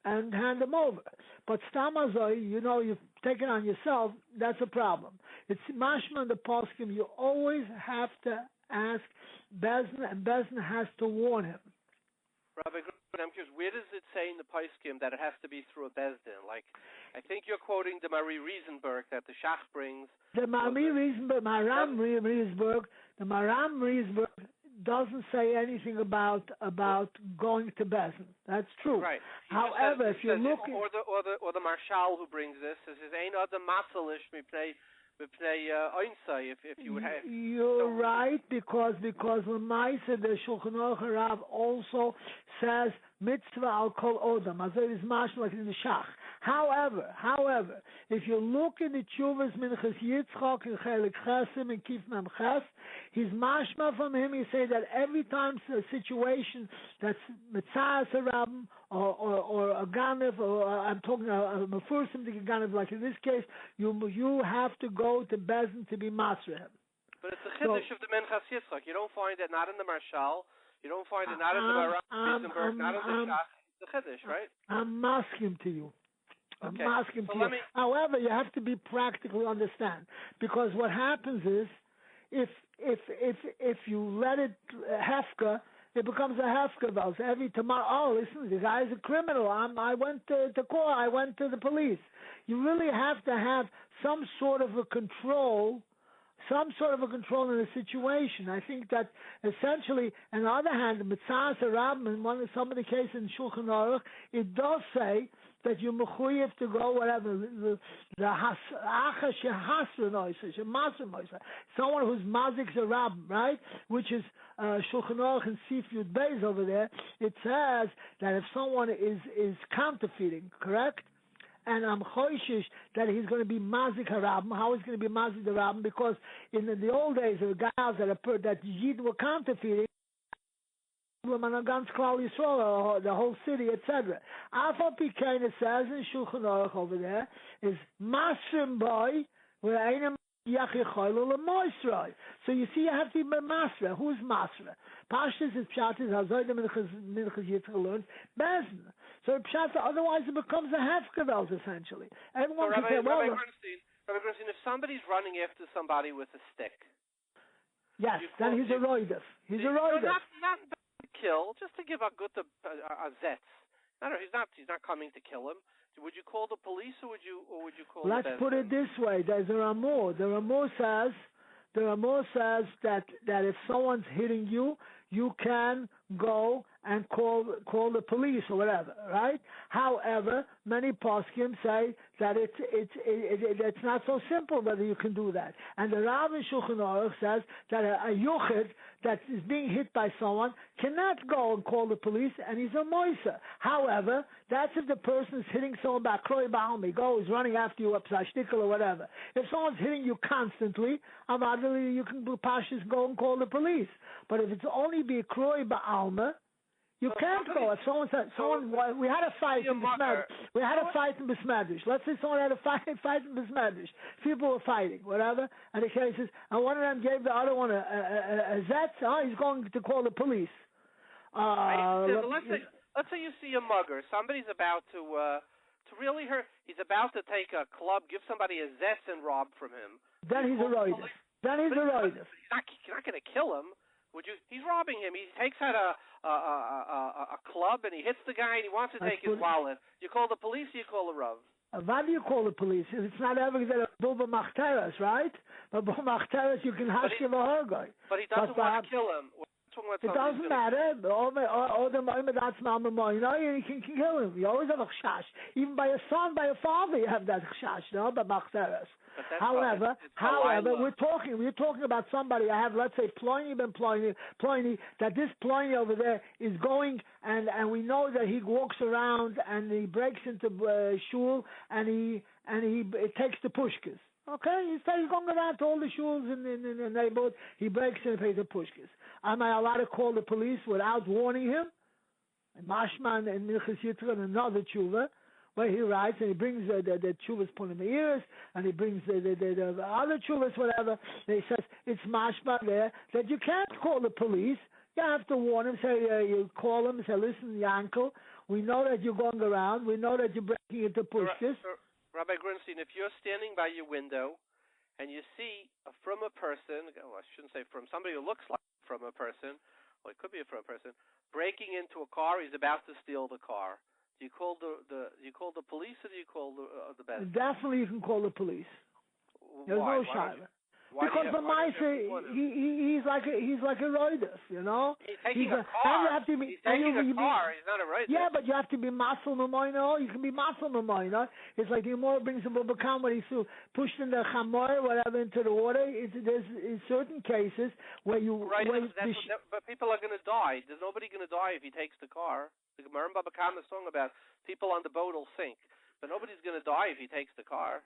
and hand them over. But stamazoi, you've taken on yourself, that's a problem. It's mashma in the poskim, you always have to ask Bezin, and Bezin has to warn him. Rabbi Grunstein, I'm curious, where does it say in the poskim that it has to be through a Bezdin? Like, I think you're quoting the Marie Riesenberg that the Shach brings. The Marie Riesenberg, Maram Riesenberg doesn't say anything about going to Bezdin. That's true. Right. However, if you look at or the Marshal who brings this says ain't other matzalish mipnei if you would have. You're right, because Lemaisa the Shulchan Aruch Rav also says mitzvah al kol odam, as it is mashal like in the Shach. However, if you look in the Tshuvas Minchas Yitzchok in Chelik Chesim and Kif Mem Ches, he's mashma from him. He say that every time a situation that's mitzvah a rabbin or a ganav, or I'm talking a mefursim to ganav, like in this case, you have to go to Bezin to be masra him. But it's the chiddush of the Minchas Yitzchok. You don't find it not in the Marshal. You don't find it not in the Maram Riesenberg, not in the Shach. It's the chiddush, right? I'm asking to you. Okay. I'm asking to you. However, you have to be practically understand, because what happens is, if you let it hefka, it becomes a hefka valve. Every tomorrow, listen, the guy's a criminal. I went to court. I went to the police. You really have to have some sort of a control, some sort of a control in the situation. I think that essentially, on the other hand, the Mitzvahs Rabbim, in some of the cases in Shulchan Aruch, it does say that you're mechuyev to go whatever someone who's mazik a rabbin, right? Which is Shulchan Aruch and Sifyud Bais over there. It says that if someone is counterfeiting, correct? And I'm choishish that he's going to be mazik harabim. How he's going to be mazik the rabbin? Because in the old days, the guys that Yid were counterfeiting, the whole city, etc. Afal Pikain, it says in Shulchan Aruch over there, is masrim boy where einem yachichoylo lemoisroi. So you see, you have to be masra. Who's masra? Pashtus is pshatis hazoyda minchas Yitzchok learns bezn. So pshat, otherwise it becomes a hefkevelt essentially. Everyone can say, well, Rabbi Grunstine, if somebody's running after somebody with a stick, yes, then he's a roidef. He's a roidef. Not kill, just to give a good zetz. He's not coming to kill him. Would you call the police or would you call? Let's put it this way: there are more. The Ramah says that if someone's hitting you, you can go and call the police or whatever, right? However, many poskim say that it's not so simple whether you can do that. And the Rav in Shulchan Aruch says that a yuchid that is being hit by someone cannot go and call the police, and he's a moisa. However, that's if the person is hitting someone back, kroy ba'almi, he's running after you up shtickle or whatever. If someone's hitting you constantly, you can pashas go and call the police. But if it's only be kroy ba'alma, you can't go. If someone said, we had a fight in Bismadish. We had a fight in Bismadish. Let's say someone had a fight in Bismadish. People were fighting, whatever. And the case is, and one of them gave the other one a zet. He's going to call the police. Let's say you see a mugger. Somebody's about to really hurt. He's about to take a club, give somebody a zet and rob from him. Then he's a roidus. He's not going to kill him. He's robbing him. He takes out a club and he hits the guy and he wants to take his wallet. You call the police or you call the Rav? Why do you call the police? It's not ever going to do b'machteres, right? But b'machteres you can hashkiv a horgoy. But he doesn't want to kill him. It doesn't matter. You can kill him. You always have a chash. Even by a son, by a father, you have that chash, no? But machzeres. However, we're talking about somebody. I have, let's say, Pliny, that this Pliny over there is going, and we know that he walks around and he breaks into shul and he takes the pushkas. Okay, he's going around to all the shuls in the neighborhood. He breaks in and pays the pushkas. Am I allowed to call the police without warning him? And Mashman and Minchas Yitzchok, another tshuva, where he writes and he brings the tshuvas put in the ears, and he brings the other tshuvas, whatever. And he says it's Mashman there that you can't call the police. You have to warn him. Say you call him. Say, listen, Yankel, we know that you're going around. We know that you're breaking into pushkas. Rabbi Grunstine, if you're standing by your window and you see from a person, I shouldn't say from, somebody who looks like from a person, or it could be from a person, breaking into a car, he's about to steal the car. Do you call the police or do you call the Beis? Definitely you can call the police. There's Why? no shayla. Because for Maisa, he's like a roidus, you know. He's taking a car. He's not a roidus. Yeah, but you have to be muscle memoino. You can be muscle memoino. It's like the Gemara brings a Bobakam when he's pushed in the chamor, whatever, into the water. There's in certain cases where you. Right, but people are going to die. There's nobody going to die if he takes the car. The Gemara in Bobakam is talking about people on the boat will sink, but nobody's going to die if he takes the car.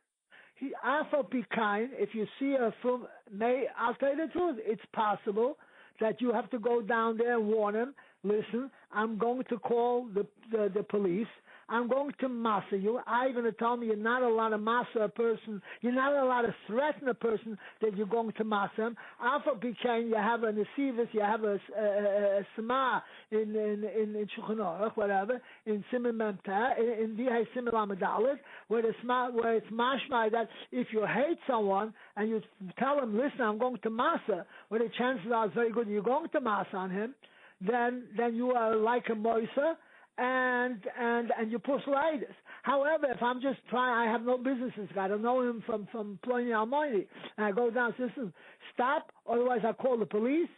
If you see a film, I'll tell you the truth, it's possible that you have to go down there and warn him, listen, I'm going to call the police. I'm going to massa you. I'm going to tell me you're not allowed to massa a person. You're not allowed to threaten a person that you're going to massa him. Alpha Pikain, you have a nesivus, you have a sma in Shulchan Aruch, whatever, in Siman Memta, in Vihai Siman Lamadalit, where it's mashma that if you hate someone and you tell him, listen, I'm going to massa, where the chances are very good you're going to massa on him, then you are like a moisa. and you push latest. However, if I'm just trying, I have no businesses. I don't know him from Pliny Almighty, and I go down, listen, stop. Otherwise, I call the police.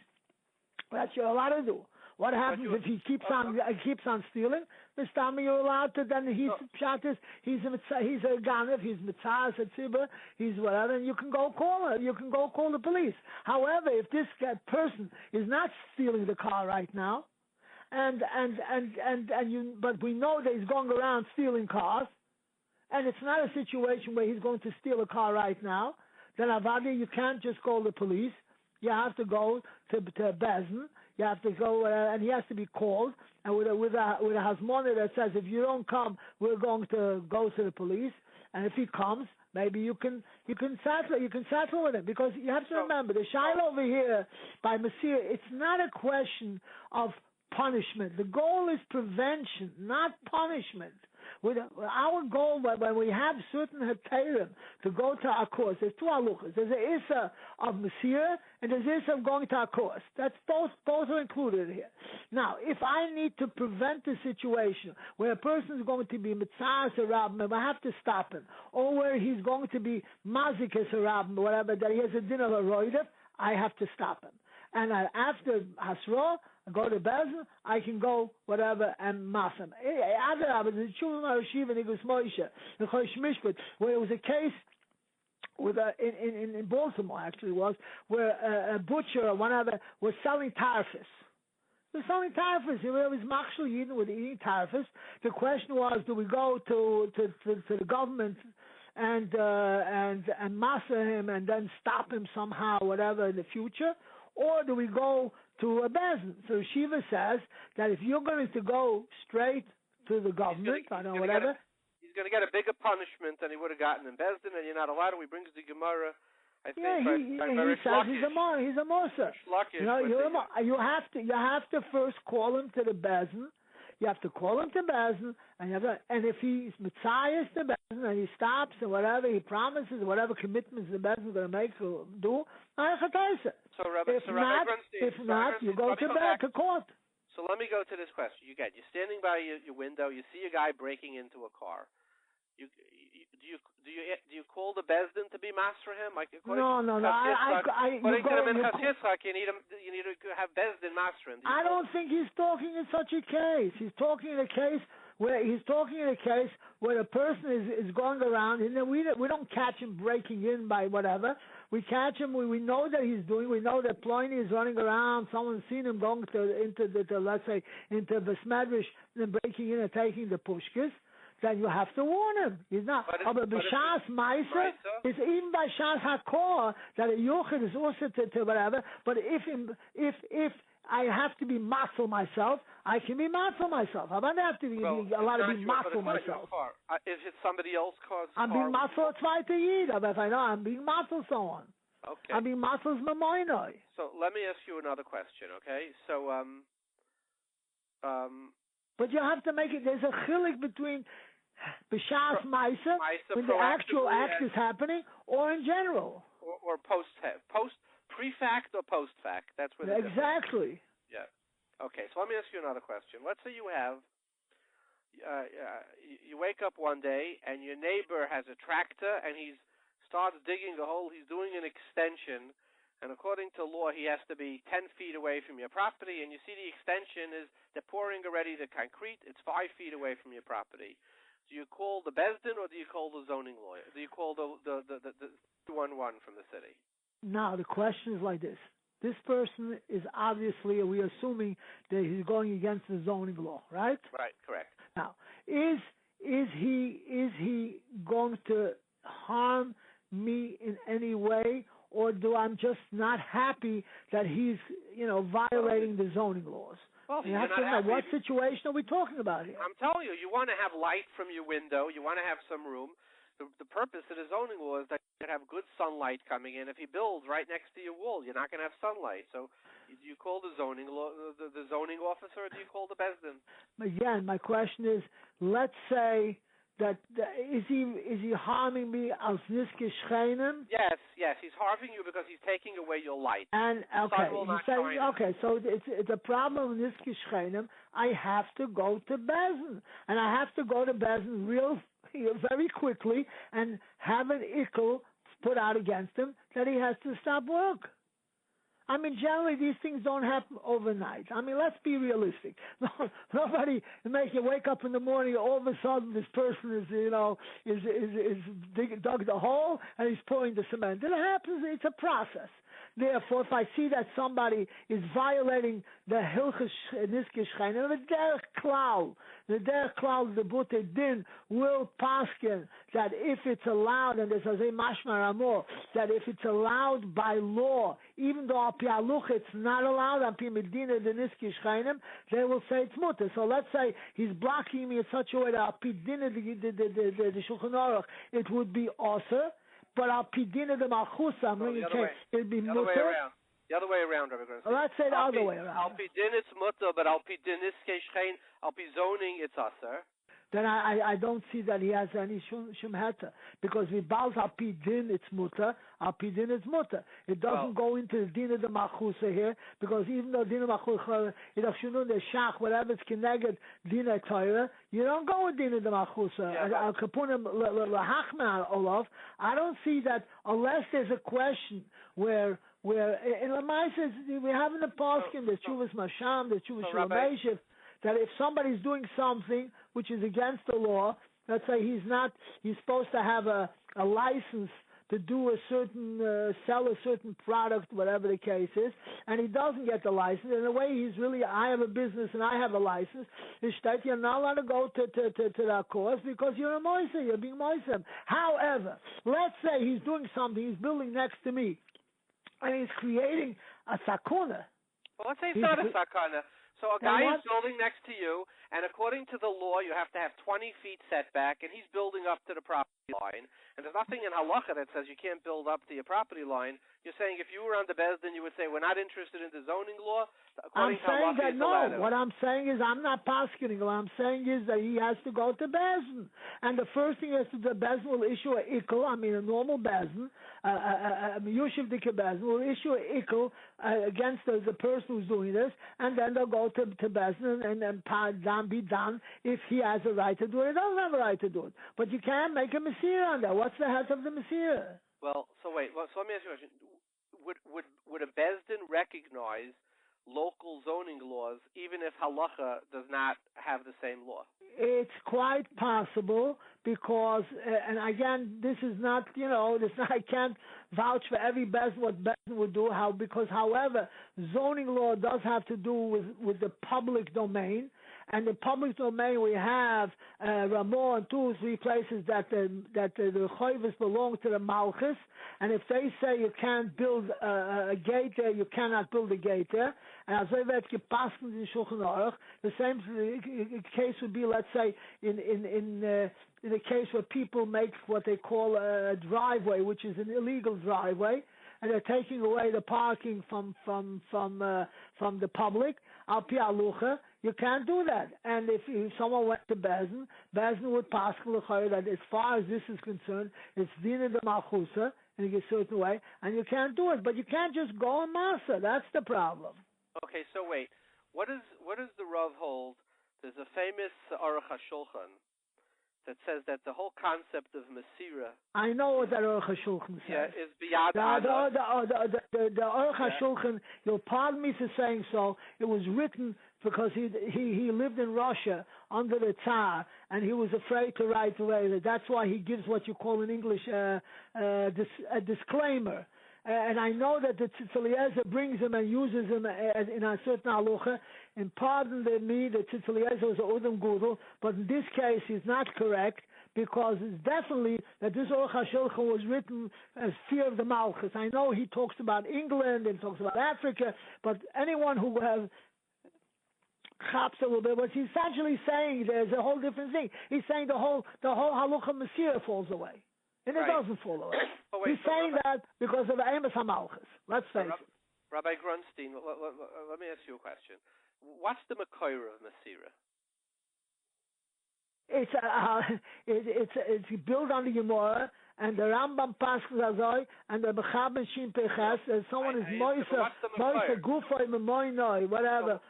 That's what you're allowed to do. What happens if he keeps on stealing? Mr. Tami, you're allowed to. Then he's Pshatis. He's a Ganav. He's Mitzvah, Tzibah. He's whatever. And you can go call her. You can go call the police. However, if this person is not stealing the car right now, but we know that he's going around stealing cars, and it's not a situation where he's going to steal a car right now, then Avadi, you can't just call the police. You have to go to Bezin. You have to go, and he has to be called, and with a hasmona that says, if you don't come, we're going to go to the police. And if he comes, maybe you can settle with him, because you have to remember the shaila over here by Mesira. It's not a question of punishment. The goal is prevention, not punishment. With our goal, when we have certain heterim to go to our course, there's two haluchas. There's an issa of Mesira, and there's issa of going to our course. That's both are included here. Now, if I need to prevent a situation where a person is going to be mitzvahs a rabbim, I have to stop him, or where he's going to be mazikas a rabbim, whatever, that he has a din of a roidev, I have to stop him. And after Hasra, I go to Bezin, I can go whatever and masam. The Chuvim Arashiv and Igus Moshe, the Chosh Mishpat, where it was a case with in Baltimore actually was where a butcher or whatever was selling tarfis. He was selling tarfis. He was machshel yidin with eating tarfis. The question was, do we go to the government and massa him and then stop him somehow, whatever, in the future? Or do we go to a bezin? So Shiva says that if you're going to go straight to the government, whatever, he's going to get a bigger punishment than he would have gotten in Bezdin, and you're not allowed to. He brings the Gemara. I think he says he's a moser. You have to first call him to the bezin. You have to call him to Bezin, and if he's Matthias to Bezin, and he stops and whatever he promises, whatever commitments the Bezin is going to make or do, if not, you go to court. So let me go to this question. You're standing by your window, you see a guy breaking into a car. Do you call the Bezdin to be master him? Like no. According to the Birchas Yitzchok, you need to have Bezdin master him. I don't think he's talking in such a case. He's talking in a case where the person is going around, and then we don't catch him breaking in by whatever. We catch him. We know that he's doing. We know that Pliny is running around. Someone's seen him going into let's say into the Smedrish and breaking in and taking the pushkas. Then you have to warn him. He's not. But b'shas ma'isa is even by shas hakor that a yochid is also to whatever. But if I have to be matzal myself, I can be matzal myself. I don't have to be allowed to be matzal myself. Is it somebody else's car? I'm being matzal tzvayte yid. If I know I'm being matzal someone. Okay. I'm being matzal's mamoinoi. So let me ask you another question. Okay. So But you have to make it. There's a chilik between b'shas ma'isa when the actual act is happening, or in general, or pre-fact or post-fact. That's where exactly. Yeah. Okay. So let me ask you another question. Let's say you have you wake up one day and your neighbor has a tractor and he starts digging a hole. He's doing an extension, and according to law, he has to be 10 feet away from your property. And you see the extension is they're pouring already the concrete. It's 5 feet away from your property. Do you call the Bezdin or do you call the zoning lawyer? Do you call the 211 from the city? Now, the question is like this. This person is obviously, we're assuming that he's going against the zoning law, right? Right, correct. Now, is he going to harm me in any way, or do I'm just not happy that he's, violating the zoning laws? Well, you have to know what situation are we talking about here? I'm telling you, you want to have light from your window. You want to have some room. The purpose of the zoning law is that you have good sunlight coming in. If he builds right next to your wall, you're not going to have sunlight. So, do you call the zoning law, the zoning officer, or do you call the Bezdin? Again, my question is: let's say is he harming me as niske shchenim? Yes, he's harming you because he's taking away your light. And so it's a problem with niske shchenim. I have to go to Beis, and I have to go to Beis very quickly and have an ikkel put out against him that he has to stop work. I mean, generally these things don't happen overnight. I mean, let's be realistic. Nobody make you wake up in the morning. All of a sudden, this person is dug the hole and he's pouring the cement. It happens. It's a process. Therefore, if I see that somebody is violating the Hilchos Niske Shchenim, the derech klal, the Bute Din will paskin that if it's allowed, and there's a mashmar amor, that if it's allowed by law, even though al pi halucha it's not allowed, al pi medina the Niske Shchenim, they will say it's mutter. So let's say he's blocking me in such a way that al pi dina the Shulchan Aruch it would be Osher. But Al Pidina the Malchusa, it'd be mutter. The other way around, Rabbi Grunstine. Well, let's say the other way around. Al Pidin it's mutter, but Al Pidin is keishchein. Al Pi zoning it's Osher. Then I don't see that he has any shum heta, because we bows Al Pidin it's mutter, Al Pidin it's mutter. It doesn't go into the din of the Malchusa here, because even though din of Malchusa, the shach, whatever it's connected din of Torah, you don't go with din of the Malchusa. Al Kapunim lahachma Olaf. I don't see that unless there's a question where in Lamaisa we have in the Paskin the Chuvas Masham, the Chuvas Shalom, that if somebody's doing something which is against the law, let's say he's supposed to have a license to do a certain, sell a certain product, whatever the case is, and he doesn't get the license. In a way, I have a business and I have a license. You're not allowed to go to that course because you're a moiser, you're being moiser. However, let's say he's doing something, he's building next to me, and he's creating a sakuna. Well, let's say it's not a sakuna. So a guy is building next to you, and according to the law, you have to have 20 feet setback, and he's building up to the property line. And there's nothing in halacha that says you can't build up to your property line. You're saying if you were on the Beis, then you would say we're not interested in the zoning law. I'm saying that no. What I'm saying is I'm not paskening. What I'm saying is that he has to go to Beis, and the first thing is the Beis will issue a ikkel. I mean a normal Beis, a Yushiv Dike Beis will issue a ikkel against the person who's doing this, and then they'll go to Beis and be done if he has a right to do it. He doesn't have a right to do it, but you can't make a Mesira on that. What's the head of the Mesira? Well, so wait. So let me ask you a question. Would a Beis Din recognize local zoning laws even if halacha does not have the same law? It's quite possible because, and again, this is not, I can't vouch for every Beis what Beis would do. Because, however, zoning law does have to do with the public domain. And the public domain we have Ramon and 2 or 3 places that the Choivas belong to the Malchus, and if they say you can't build a gate there, you cannot build a gate there. And as I read in Shulchan Aruch, the same case would be, let's say, in a case where people make what they call a driveway, which is an illegal driveway, and they're taking away the parking from the public. Al pi halucha, you can't do that. And if someone went to Beis would pass that as far as this is concerned, it's dina de malchusa in a certain way, and you can't do it. But you can't just go and masa. That's the problem. Okay, so wait. What does the Rav hold? There's a famous Aruch HaShulchan that says that the whole concept of Mesira. I know what that Aruch HaShulchan says. Yeah, is beyond the Aruch HaShulchan, you'll pardon me for saying so, it was written because he lived in Russia under the Tsar, and he was afraid to write away. That's why he gives what you call in English a disclaimer. And I know that the Tzitz Eliezer brings him and uses him in a certain halacha. And pardon me, the Tzitz Eliezer was a Udam Gudel, but in this case he's not correct, because it's definitely that this Aruch HaShulchan was written as fear of the Malchus. I know he talks about England and talks about Africa, but anyone who has chaps a little bit, what he's essentially saying there's a whole different thing. He's saying the whole halacha Mesira falls away. And it doesn't fall away. He's saying that because of Amos HaMalchus. Let's face it. Rabbi Grunstine, let me ask you a question. What's the Makoyer of Mesira? It's built on the Gemara, and the Rambam Pascal Azoi, and the Bechaben Shin Peches, and someone is Moisa Gufay Memoinoi, whatever.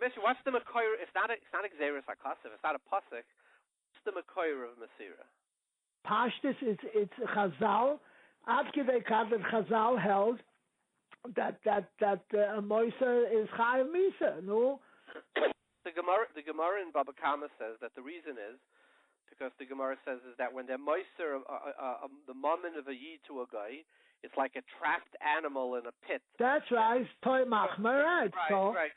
Basically, what's the Mekoyer? It's not Xeris Akasiv. It's not a pasuk. What's the Mekoyer of Mesira? Pashtus, it's Chazal. Ad Kidei Kad that Chazal held that Moisa is Chayav Misa. No. The Gemara in Baba Kama says that the reason is because the Gemara says is that when they're moiser the moment of a yid to a guy, it's like a trapped animal in a pit. That's right. Toy Machmer, right? So I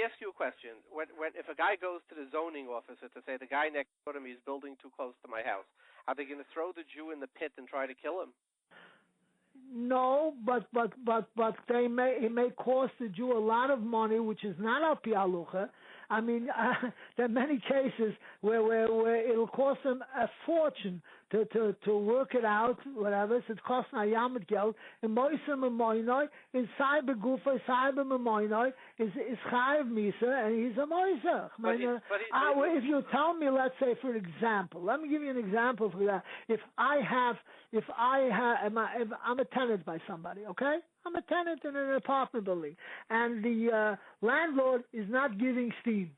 ask you a question. When if a guy goes to the zoning officer to say the guy next door to me is building too close to my house, are they going to throw the Jew in the pit and try to kill him? No, but it may cost the Jew a lot of money, which is not al pi halucha. I mean, there are many cases where it'll cost them a fortune to work it out, whatever. So it costs a yamid geld. And moisem memoinoi is cyber gufa, cyber memoinoi is chayiv misa, and he's a moisach. If you tell me, let's say for example, let me give you an example for that. If I'm a tenant by somebody, okay? I'm a tenant in an apartment building, and the landlord is not giving steam.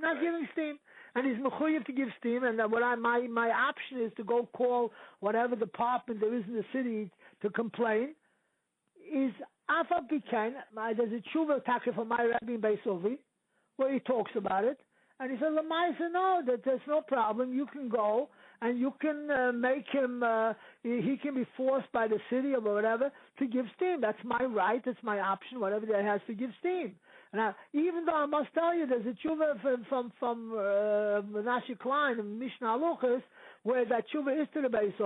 Giving steam. And he's mechuyev to give steam, and my option is to go call whatever department there is in the city to complain. Is Afal Pikain, there's a tshuva taka from my Rabbi in Beis where he talks about it. And he says, Lamaisa, no, that there's no problem. You can go and you can make him, he can be forced by the city or whatever to give steam. That's my right. That's my option, whatever that has to give steam. Now, even though I must tell you, there's a tshuva from Menashe Klein and Mishnah Aluchas where that tshuva is to the Beis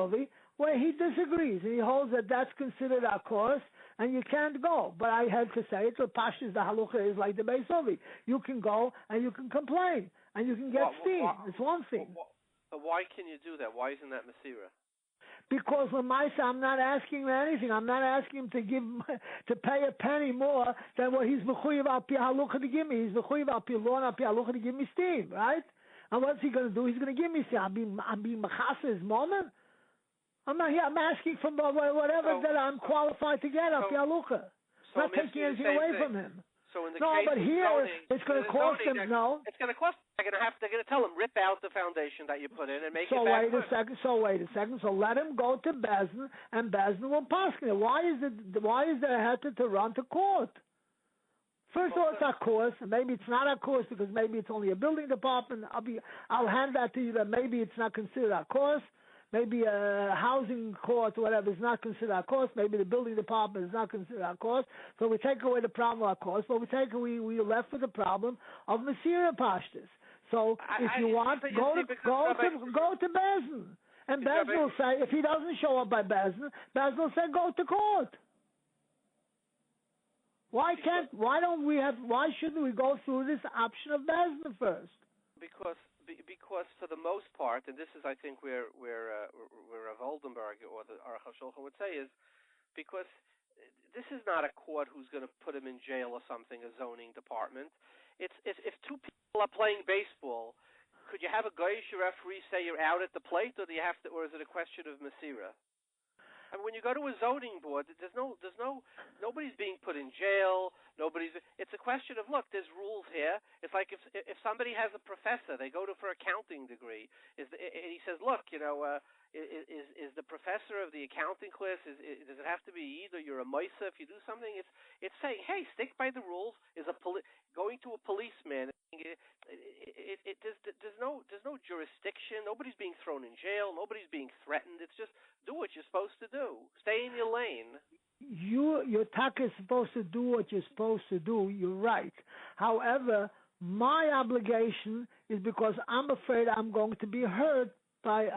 where he disagrees and he holds that that's considered a course and you can't go. But I had to say it. The Pashas, the Halucha is like the Beis. You can go and you can complain and you can get steam. It's one thing. But why can you do that? Why isn't that Mesira? Because when I'm not asking him anything. I'm not asking him to pay a penny more than what he's mechuyev al pi halucha to give me. He's mechuyev al pi law and al pi halucha to give me steam, right? And what's he going to do? He's going to give me steam. I'm being machasa his moment. I'm not here. I'm asking for whatever that I'm qualified to get al pi halucha. Not taking anything away from him. So in the case but here zoning, it's going to cost him. No, it's going to cost. They're going to tell him rip out the foundation that you put in and make it back. So wait a second. So let him go to Bezdin, and Bezdin will pass it. Why is there a heter to run to court? First of all, it's a course, and maybe it's not a course because maybe it's only a building department. I'll hand that to you that maybe it's not considered a course. Maybe a housing court or whatever is not considered our cost. Maybe the building department is not considered our cost. So we take away the problem of our cost, but we left with the problem of Mesira Pashtas. So if you want, go to Bezdin. And Bezdin will say, if he doesn't show up by Bezdin will say, go to court. Why shouldn't we go through this option of Bezdin first? Because for the most part, and this is I think where Rav Oldenburg or the Aruch HaShulchan would say is because this is not a court who's going to put him in jail or something, a zoning department. It's if two people are playing baseball, could you have a goyish referee say you're out at the plate, or or is it a question of Mesira? And when you go to a zoning board, nobody's being put in jail. It's a question of, look, there's rules here. It's like if somebody has a professor, they go to for accounting degree, and he says, look, is the professor of the accounting class, does it have to be either you're a Misa if you do something? It's saying, hey, stick by the rules. Going to a policeman, there's no jurisdiction. Nobody's being thrown in jail. Nobody's being threatened. It's just do what you're supposed to do. Stay in your lane. Your taka is supposed to do what you're supposed to do. You're right. However, my obligation is because I'm afraid I'm going to be hurt by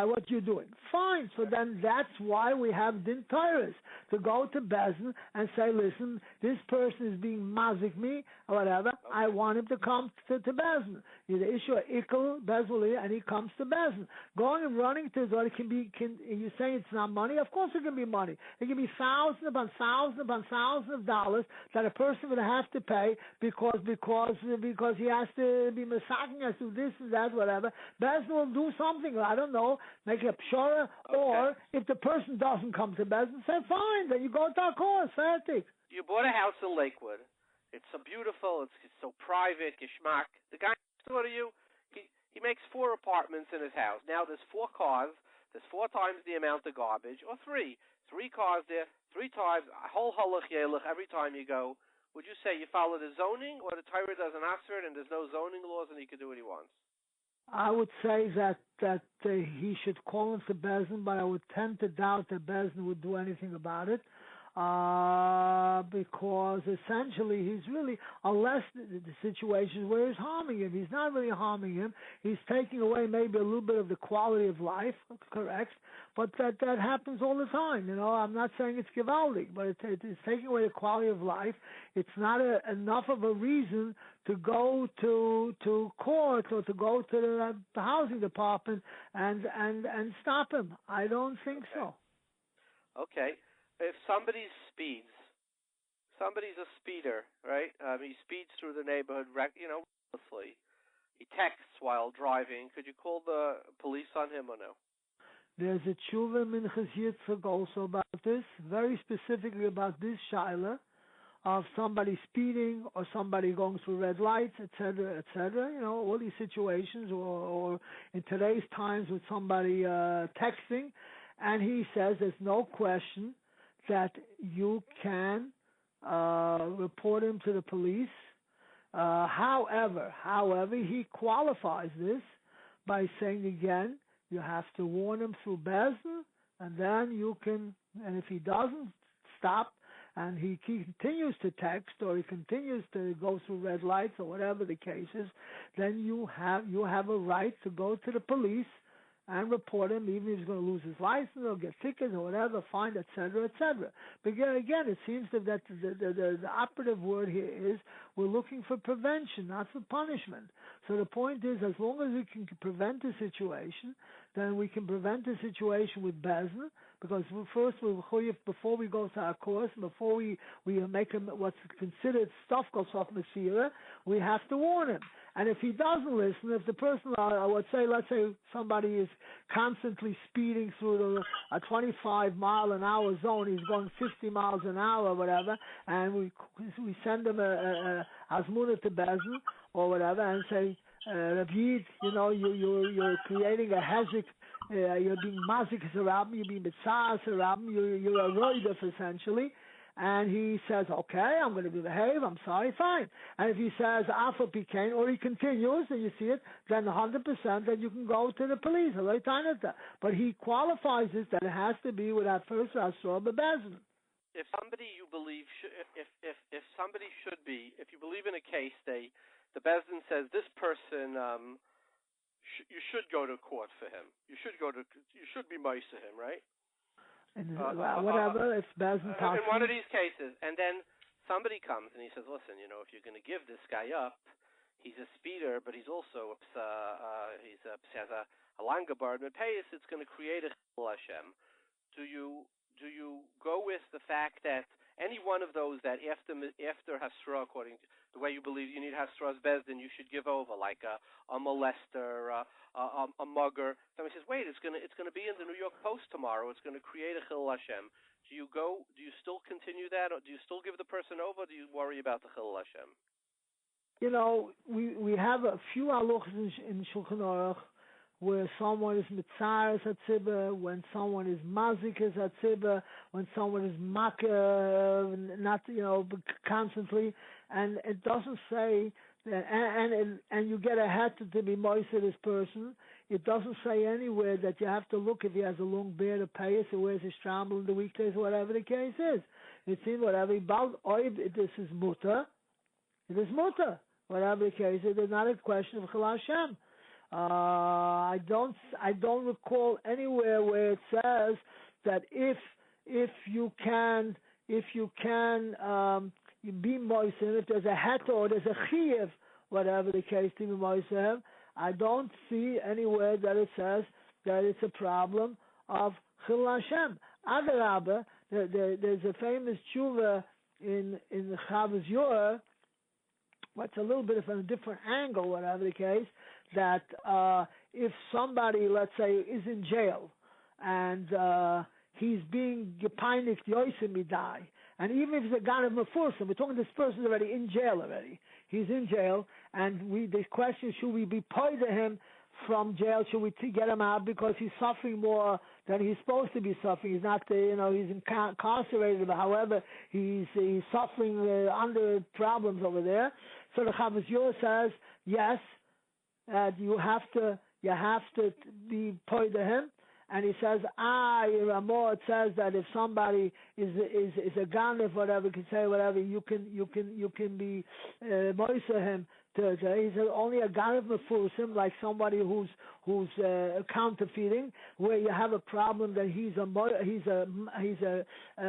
what you're doing. Fine. So then that's why we have din Torahs, to go to Bezdin and say, listen, this person is being mazik me or whatever. Okay. I want him to come to Bezdin. The issue of Ikel, Bezwali, and he comes to Bezin. Going and running to Zor, you're saying it's not money? Of course it can be money. It can be thousands upon thousands upon thousands of dollars that a person would have to pay because he has to be massaging us to this and that, whatever. Bezin will do something, I don't know, make a pshara, or if the person doesn't come to Bezin, say fine, then you go to our course, fertig. You bought a house in Lakewood. It's so beautiful. It's so private. Geschmack. The guy next door to you, he makes 4 apartments in his house. Now there's 4 cars. There's 4 times the amount of garbage, or 3 cars there, 3 times a whole halach yelich every time you go. Would you say you follow the zoning, or the Torah doesn't answer it, and there's no zoning laws, and he can do what he wants? I would say that he should call into Bezin, but I would tend to doubt that Bezin would do anything about it. Because essentially he's really, unless the situation where he's harming him, he's not really harming him. He's taking away maybe a little bit of the quality of life, correct? But that happens all the time. I'm not saying it's gewaldig, but it's taking away the quality of life. It's not enough of a reason to go to court or to go to the housing department and stop him. I don't think so. Okay. If somebody somebody's a speeder, right? He speeds through the neighborhood, recklessly. He texts while driving. Could you call the police on him or no? There's a tshuva minchas Yitzchok also about this, very specifically about this shaila of somebody speeding or somebody going through red lights, etc., etc. All these situations, or in today's times with somebody texting, and he says there's no question that you can report him to the police. However, he qualifies this by saying again, you have to warn him through Bezin, and then you can, and if he doesn't stop, and he continues to text, or he continues to go through red lights, or whatever the case is, then you have a right to go to the police and report him, even if he's going to lose his license or get tickets or whatever, fined, etc., etc. But again, it seems that the operative word here is we're looking for prevention, not for punishment. So the point is, as long as we can prevent the situation, then we can prevent the situation with Bezin, because first, before we go to our course, before we make him what's considered stuff goes off Mesira, we have to warn him. And if he doesn't listen, if the person, let's say somebody is constantly speeding through a 25-mile-an-hour zone, he's going 50 miles an hour or whatever, and we send him a Azmuna to Bezin or whatever, and say, Rabbi, you're creating a hezek, you're being mazik sarabim, you're being mitzah sarabim, you're a roidef essentially. And he says, okay, I'm going to behave, I'm sorry, fine. And if he says, Alpha Pecan, or he continues, and you see it, then 100% that you can go to the police. But he qualifies this that it has to be without first Asur B'Bezin. If somebody you believe, if somebody should be, if you believe in a case, the Bezin says, this person, you should go to court for him. You should be mice to him, right? And whatever, if Bezin talks. In one of these cases, and then somebody comes and he says, listen, if you're going to give this guy up, he's a speeder, but he's also has a langabar and Bais, it's going to create a chil Hashem. Do you go with the fact that any one of those that after Hasra, according to the way you believe you need Hasra's Bezdin, you should give over, like a molester, a mugger. Somebody says, wait, it's going to be in the New York Post tomorrow. It's going to create a chil Hashem. Do you still continue that, or do you still give the person over, or do you worry about the chil Hashem? We have a few halachas in Shulchan Aruch where someone is mitzares at tzibah, when someone is mazik is at tzibah, when someone is makah, not constantly, and it doesn't say that, and you get a hat to be moist to this person. It doesn't say anywhere that you have to look if he has a long beard or payas or wears a stramble in the weekdays, whatever the case is. It's in whatever about this is mutter. It is mutter. Whatever the case is, it's not a question of chil Hashem. I don't recall anywhere where it says that if you can be moistened, if there's a heter or there's a chiyuv whatever the case to be moisehem. I don't see anywhere that it says that it's a problem of Chil Hashem. Adarabba, there's a famous tshuva in the Chaver's Yor, what's a little bit of a different angle, whatever the case, that if somebody, let's say, is in jail and he's being gepeinigt yoysim midai, and even if he's a gan of mefursim, we're talking this person's already in jail already. He's in jail, and the question, should we be paid to him from jail? Should we get him out because he's suffering more than he's supposed to be suffering? He's not, he's incarcerated, but however, he's suffering under problems over there. So the Chaver Yor says, yes, you have to be paid to him. And he says, it says that if somebody is a ganef, whatever, you can say whatever, you can be moiser him. He's only a ganef mefursim, like somebody who's counterfeiting, where you have a problem that he's a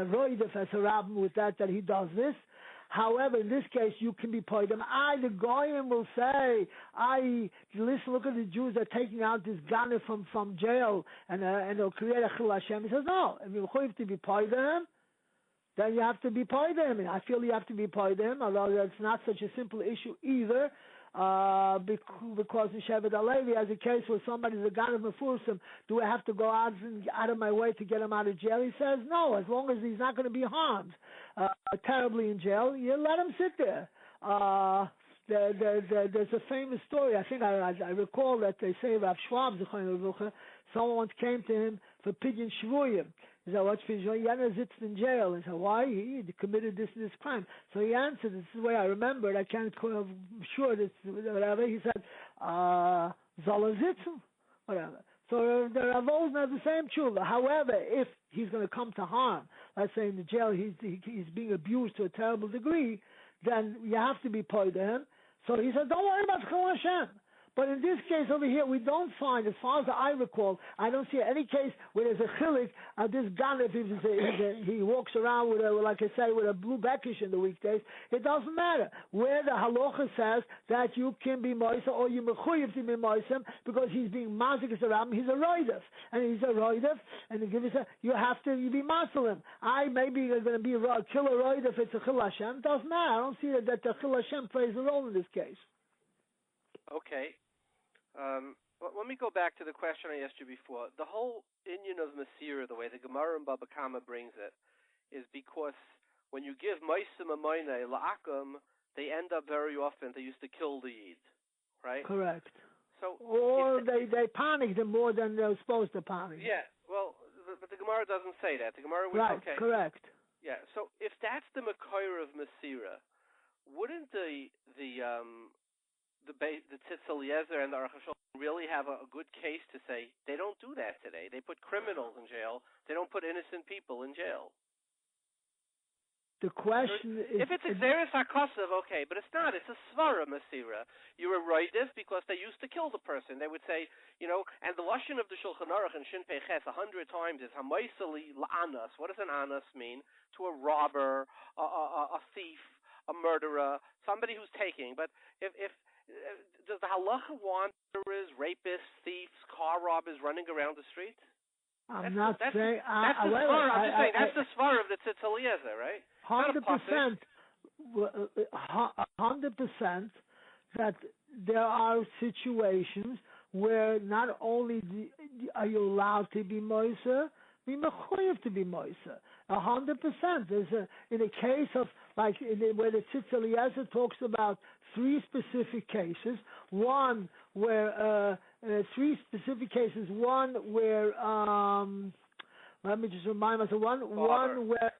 roidef as a rabbin with that he does this. However, in this case, you can be paid. The goyim will say, listen, look at the Jews that are taking out this ganef from jail, and they'll create a Chil Hashem. He says, no, if you have to be paid to him, then you have to be paid to him. And I feel you have to be paid to him, although that's not such a simple issue either. Because in Shevet Alevi has a case where somebody's a ganef mefursim, do I have to go out of my way to get him out of jail? He says no, as long as he's not going to be harmed terribly in jail, you let him sit there. There's a famous story. I think I recall that they say Rav Schwab, someone once came to him for pidyon shvuyim. He said, what's for Yona sits in jail? He said, why? He committed this crime. So he answered, this is the way I remember it, I can't I'm sure this whatever. He said, Zola sitzen, whatever. So the Ravos have the same tshuva. However, if he's going to come to harm, let's say in the jail he's being abused to a terrible degree, then you have to be paid to him. So he said, don't worry about Chil Hashem. But in this case over here, we don't find, as far as I recall, I don't see any case where there's a chilik. This ganef, he walks around with a blue beckish in the weekdays. It doesn't matter where the halacha says that you can be moisa or you mechuyev to be moisa because he's being mazik as a rabbin. He's a roidef, and he's a roidef, and you have to be masalim. Maybe you're going to be a killer roidef. It's a Chil Hashem. It doesn't matter. I don't see that the Chil Hashem plays a role in this case. Okay. Let me go back to the question I asked you before. The whole inyan of Mesira, the way the Gemara and Baba Kama brings it, is because when you give Maisim Amayne La'akum, they end up very often, they used to kill the Yid, right? Correct. So, or they panic them more than they're supposed to panic. Yeah, well, but the Gemara doesn't say that. The Gemara was, right, okay. Correct. Yeah, so if that's the Makayr of Mesira, wouldn't the Tzitz Eliezer and the Aruch HaShulchan really have a good case to say they don't do that today? They put criminals in jail. They don't put innocent people in jail. The question is... If it's Xeris HaKosav, okay, but it's not. It's a Svara Mesira. You're a Roidif because they used to kill the person. They would say, and the Lashon of the Shulchan Aruch and Shin Pei Ches 100 times is Hamaisali La'anas. What does an anas mean? To a robber, a thief, a murderer, somebody who's taking. But if does the halacha want murderers, rapists, thieves, car robbers running around the street? I'm not saying... That's the svara. I'm just saying, that's the svara of the Tzitz Eliezer, right? 100% that there are situations where not only are you allowed to be moiser, we mechuyev to be moiser. 100%. There's in a case of where the Tzitz Eliezer talks about three specific cases. One where let me just remind myself. One where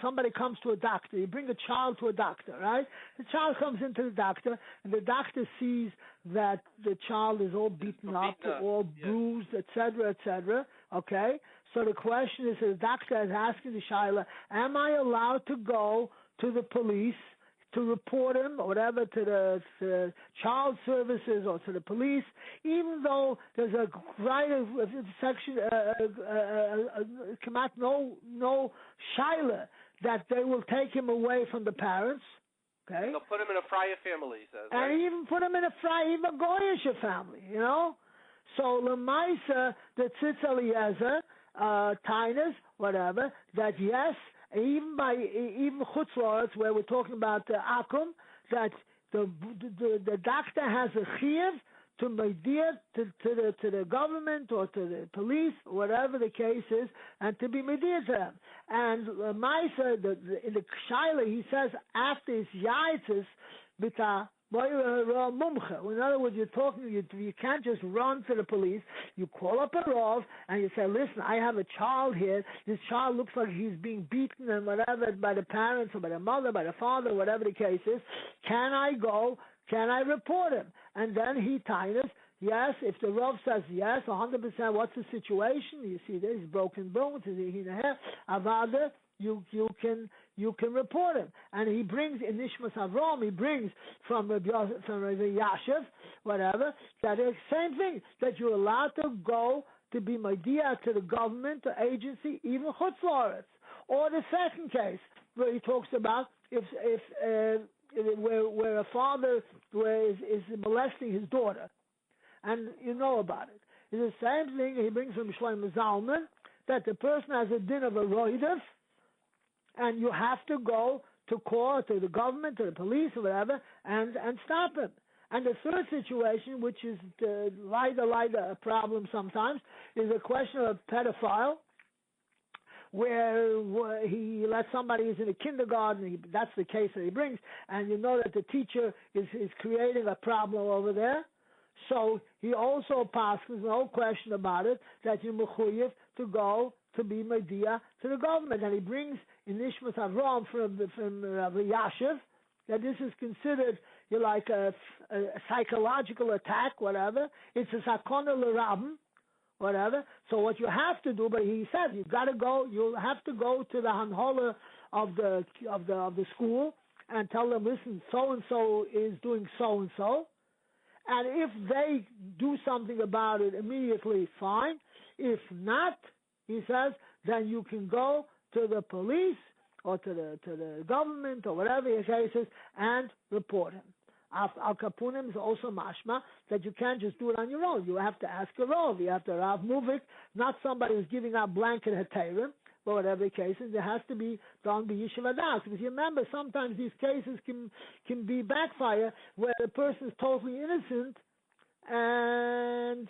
somebody comes to a doctor. You bring a child to a doctor, right? The child comes into the doctor, and the doctor sees that the child is all beaten up, all bruised, etc., etc. Okay? So the question is, the doctor is asking the shaila, am I allowed to go to the police to report him or whatever, to the child services or to the police, even though there's a right of section come out no shaila that they will take him away from the parents? Okay? They'll put him in a Freya family, he says. And right? even put him in a even Goyish family, you know? So Lemaisa, the Tzitz Eliezer, Tainas, whatever, that yes, even Chutz La'aretz, where we're talking about the Akum, that the doctor has a chiyuv to media to the government or to the police, whatever the case is, and to be media to them. And Maisa, in the Shaila, he says after his yaitzes, bita mumcha. In other words, you can't just run to the police. You call up a Rav and you say, listen, I have a child here. This child looks like he's being beaten and whatever by the parents or by the mother, by the father, whatever the case is. Can I go? Can I report him? And then he tainas, yes, if the Rav says yes, 100%, what's the situation? You see there's broken bones, avada, you can report him. And he brings in Nishmas Avram, he brings from Yashiv, whatever, that is same thing, that you're allowed to go to be media to the government or agency, even Chutz La'aretz. Or the second case, where he talks about where a father is molesting his daughter, and you know about it. It's the same thing he brings from Shlomo Zalman, that the person has a din of a roidev, and you have to go to court, to the government, to the police, or whatever, and stop him. And the third situation, which is the lighter problem sometimes, is a question of a pedophile, where he lets somebody who's in a kindergarten, that's the case that he brings, and you know that the teacher is creating a problem over there. So he also passes, no question about it, that you're mechuyev to go to be media to the government. And he brings in Nishmas Avram from Rabbi Yashiv that this is considered like a psychological attack, whatever. It's a sakona l'rabim, whatever. So what you have to do, but he said you have to go to the hanhola of the school and tell them, listen, so and so is doing so and so, and if they do something about it immediately, fine. If not, he says, then you can go to the police or to the government or whatever the case is and report him. Al Kapunim is also mashma that you can't just do it on your own. You have to ask a Rav. You have to Rav Muvik, not somebody who's giving out blanket heterim, but whatever the case is, it has to be done by Yeshiva Das. Because you remember, sometimes these cases can be backfire where the person is totally innocent and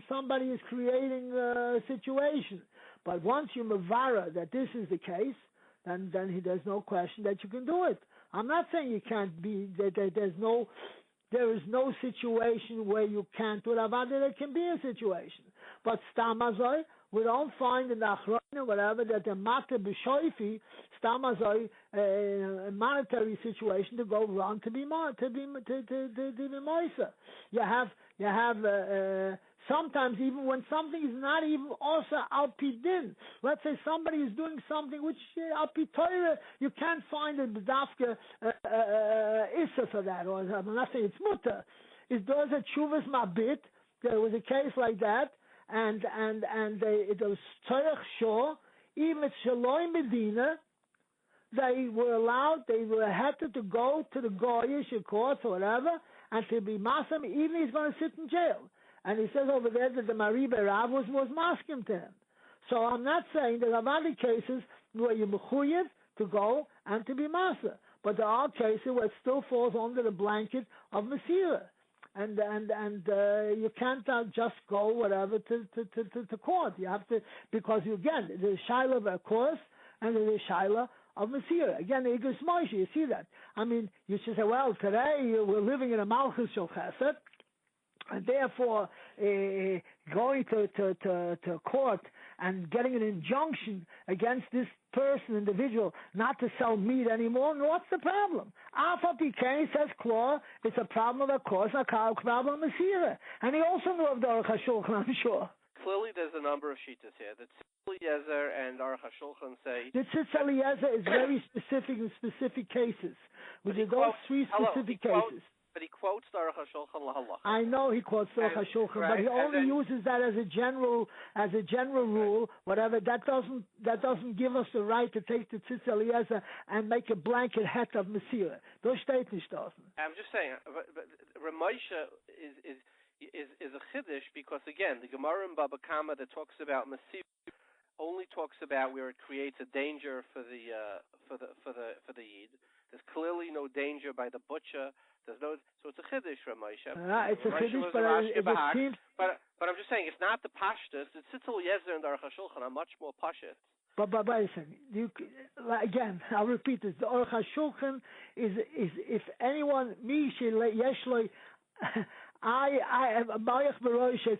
somebody is creating a situation. But once you mavara that this is the case, then there's no question that you can do it. I'm not saying you can't be that there is no situation where you can't do it. There can be a situation, but stamazoi, we don't find in the Achron or whatever that the mata b'shoifi stamazoi a monetary situation to go wrong to be moisa. You have sometimes even when something is not even also al pidin. Let's say somebody is doing something which al pitoira you can't find a bedafka issa for that, or I'm not saying it's mutter. It does a chuvas mabit. There was a case like that, and it was tzarech shor, even at Shalom Medina. They had to go to the Goyish courts or whatever, and to be masam, even he's going to sit in jail. And he says over there that the Mariba Rav was masking to him. So I'm not saying there are other cases where you're mechuyev to go and to be masa, but there are cases where it still falls under the blanket of Mesira, and you can't just go whatever to court. You have to, because again there's shaila of a course and there's shaila of Mesira. Again, the Igros Moshe, you see that. I mean, you should say, well, today we're living in a Malchus Shel Chesed, and therefore going to court and getting an injunction against this individual not to sell meat anymore, what's the problem? Alpha PK says Claw, it's a problem of course, a problem of Mesira. And he also knew of the Aruch HaShulchan, I'm sure. Clearly there's a number of shittas here. The Tzitz Eliezer and Aruch HaShulchan say... The Tzitz Eliezer is very specific in specific cases. With those three specific cases. but he quotes the Aruch HaShulchan Lahalacha. I know he quotes the Aruch HaShulchan, but he only uses that as a general rule. Whatever, that doesn't give us the right to take the Tzitz Eliezer and make a blanket het of Mesira. Those steht nicht doesn't. I'm just saying, Ramosha is a chiddush because again, the Gemara in Baba Kama that talks about Mesira only talks about where it creates a danger for the Yid. There's clearly no danger by the butcher. So it's a chiddush, Ramosha. It's a chiddush, but I'm just saying it's not the pashtus. It's Tzitz Eliezer and the Aruch HaShulchan are much more pashut. But listen, again, I'll repeat this. The Aruch HaShulchan is if anyone yeshloi. I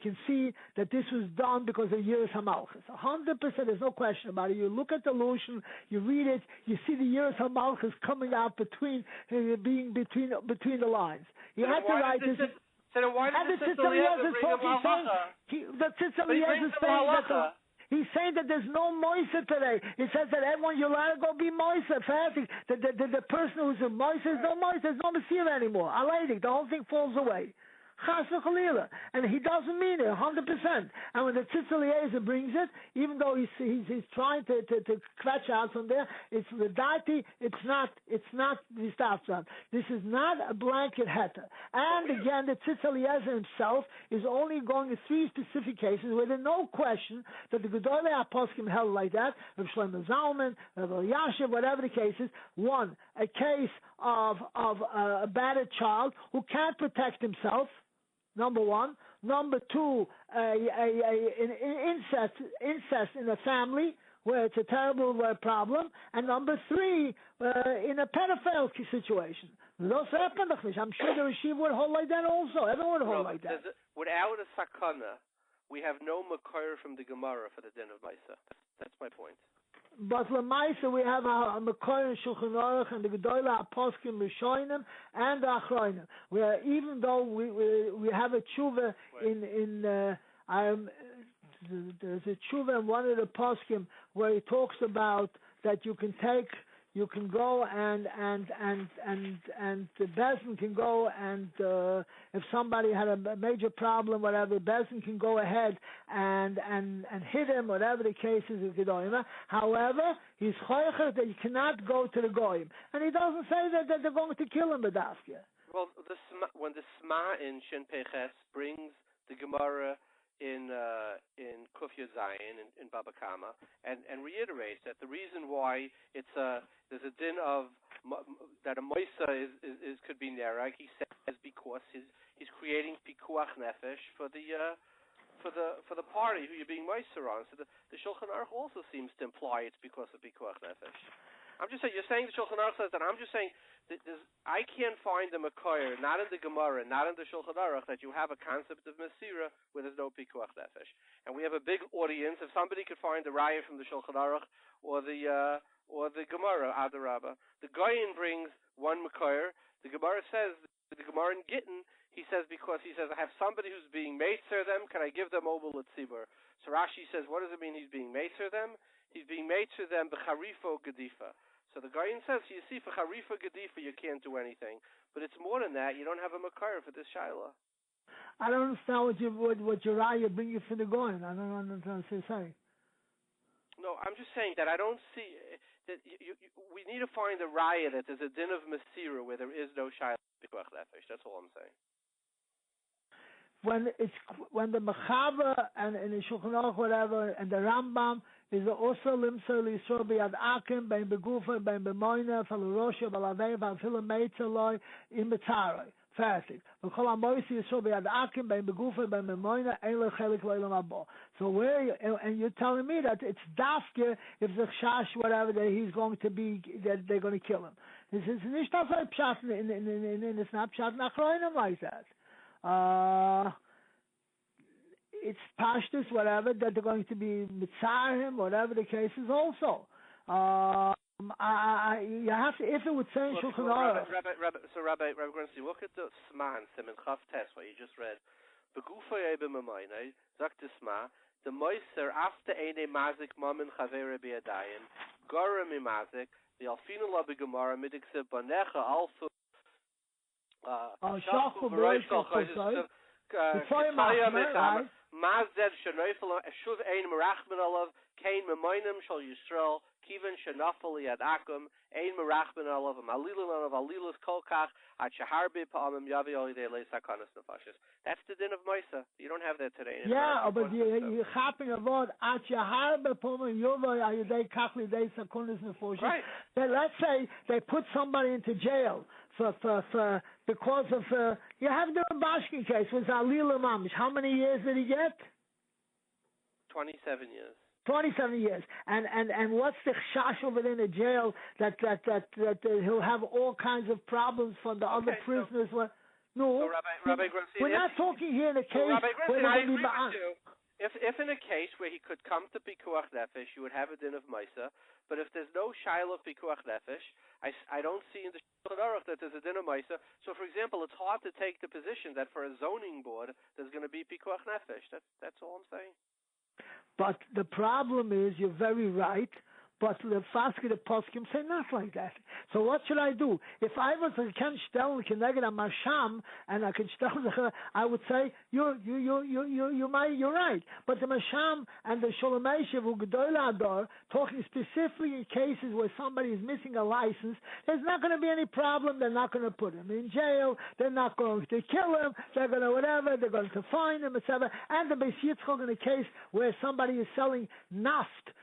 can see that this was done because of Yiras HaMalchus. 100%, there's no question about it. You look at the Lushon, you read it, you see the Yiras HaMalchus coming out between the lines. You have to write this. So then why did the Tzitz Eliezer bring him Halacha? The Tzitz Eliezer is saying that he's saying that there's no moisa today. He says that everyone, you're allowed to go be moisa. The person who's a moisa is no moisa. There's no Mesira anymore. Aleidik. The whole thing falls away. Chas v'chalila. And he doesn't mean it 100%. And when the Tzitz Eliezer brings it, even though he's trying to scratch out from there, it's the dati. It's not the staffzan. This is not a blanket heta. And again, the Tzitz Eliezer himself is only going to 3 specific cases where there's no question that the Gedolei Aposkim held like that. Rabbi Shlomo Zalman, Rabbi Yashiv, whatever the case is. 1, a case of a battered child who can't protect himself. Number 1. Number 2, incest in a family where it's a terrible problem. And number 3, in a pedophile situation. I'm sure the Rashiv would hold like that also. Everyone would hold like that. Without a sakana, we have no makar from the Gemara for the din of Maisa. That's my point. But Lamaisa, we have a Makor and Shulchan Aruch and the Gedolah Aposkim Rishonim and the Achronim. Even though we have a tshuva there's a tshuva in one of the Poskim where he talks about that you can go and the Beis can go and if somebody had a major problem, whatever, Beis can go ahead and hit him, whatever the case is. However, he's choicher that you cannot go to the goyim, and he doesn't say that they're going to kill him, Badafkia. Well, when the Sma in Shin Peches brings the Gemara in Kuf Yud Zayin in Baba Kama and reiterates that the reason why there's a din of that a moisa is could be nerag. He says because he's creating pikuach nefesh for the party who you're being moisa on. So the Shulchan Aruch also seems to imply it's because of pikuach nefesh. I'm just saying, you're saying the Shulchan Aruch says that. I'm just saying that I can't find a Makor, not in the Gemara, not in the Shulchan Aruch, that you have a concept of Mesira where there's no Pikuach Nefesh. And we have a big audience. If somebody could find a raya from the Shulchan Aruch or the Gemara, Adarabba, the Dayan brings one Makor. The Gemara says, the Gemara in Gittin, he says I have somebody who's being Meitzer them. Can I give them over L'tzibur? So Rashi says, what does it mean he's being Meitzer them? He's being Meitzer them b'charifo gedifa. So the Dayan says, you see, for Charifa Gedifa, you can't do anything. But it's more than that. You don't have a Makar for this Shaila. I don't understand what your raya bring you for the Dayan. I don't understand what you're saying. No, I'm just saying that I don't see that we need to find a raya that there's a din of Mesira where there is no Shaila. That's all I'm saying. When the Chaver and the Shulchan Aruch, whatever, and the Rambam is the Osher Limser L'Yisrael B'Yad Akim Bein Begufa Bein B'Moina Falurosha B'Lavei V'Afil Meitzaloi In B'Tzaroi. Fertig. V'Chol HaMoisi Yisrael B'Yad Akim Bein Begufa Bein B'Moina Ein Lechelik Lo'Olam Haba. So and you're telling me that it's dafke if the chash whatever that he's going to be that they're going to kill him. This is nicht das Pshat in the Snapchat Nachroinim like that. It's pashtus, whatever, that they're going to be mitzar him, whatever the case is also. You have to, if it would say in Shulchan Aruch. Rabbi Grunstine, look at the Sma in Siman Chav Tes, what you just read. Begufa yebe mamayne, sagt the Sma, the moiser after eine mazik mamen Chaver be Dayan, Gora mi mazik, the alfinu la begemara midikseb banecha alfu Shachu B'Rosh Choshen. Mazed Shenoifel Shuv Ein Merachman Olav Kain Memoinim Shal Yisrael Kivan Shenafel Yad Akum Ein Merachman Olav Malilun Olav Alilus Kolkach At Shaharbi Pa'amim Yavi Olidei Leis Hakanas Nefashis. That's the din of Misa. You don't have that today. Yeah, but you happen about At Shaharbi Pa'amim Yavi Olidei Kachli Leis Hakanas Nefashis. Right. Let's say they put somebody into jail for because of you have the Bashkin case with Alila Mamish. How many years did he get? 27 years. 27 years. And what's the chash over there in the jail that he'll have all kinds of problems from the other prisoners? So Rabbi Grunstine, we're not talking here in a case where I agree with you. If in a case where he could come to Pikuach Nefesh, you would have a din of Misa. But if there's no Shiloh of Pikuach Nefesh, I don't see in the Shulchan Aruch that there's a din of Misa. So, for example, it's hard to take the position that for a zoning board there's going to be Pikuach Nefesh. That's all I'm saying. But the problem is, you're very right. But the Faski, the Poskim say not like that. So what should I do? If I was a Ken Stel Keneged Masham and I can Stel, I would say you're right. But the Masham and the Shalom Ador talking specifically in cases where somebody is missing a license, there's not going to be any problem. They're not going to put him in jail. They're not going to kill him. They're going to whatever. They're going to fine him, etc. And the Beis Yitzchok in a case where somebody is selling naft.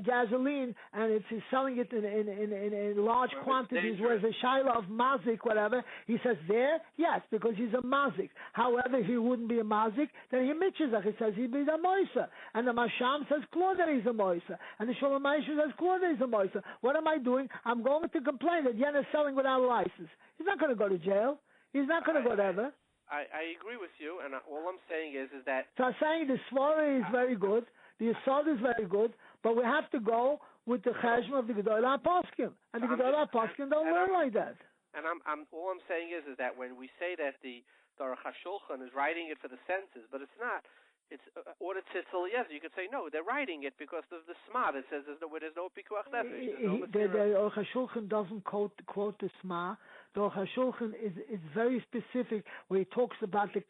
Gasoline, and he's selling it in large quantities, whereas a shaila of mazik, whatever, he says there, yes, because he's a mazik. However, if he wouldn't be a mazik, then he mitchizach. He says he'd be a moisa. And the masham says clear that he's a moisa. And the shalom says clear that he's a moisa. What am I doing? I'm going to complain that Yen is selling without a license. He's not going to go to jail. He's not going to go ever. I agree with you, and all I'm saying is that... So I'm saying the svara is very good. The Yisod is very good, but we have to go with the cheshma of the Gedolah Poskim, and the Gedolah Poskim don't learn like that. And all I'm saying is that when we say that the Aruch HaShulchan is writing it for the senses, but it's not. It's or the Tzitzel, yes, you could say no. They're writing it because of the Sma that says there's no Pikuach Nefesh. The Aruch HaShulchan doesn't quote the Sma. The Aruch HaShulchan is very specific where he talks about the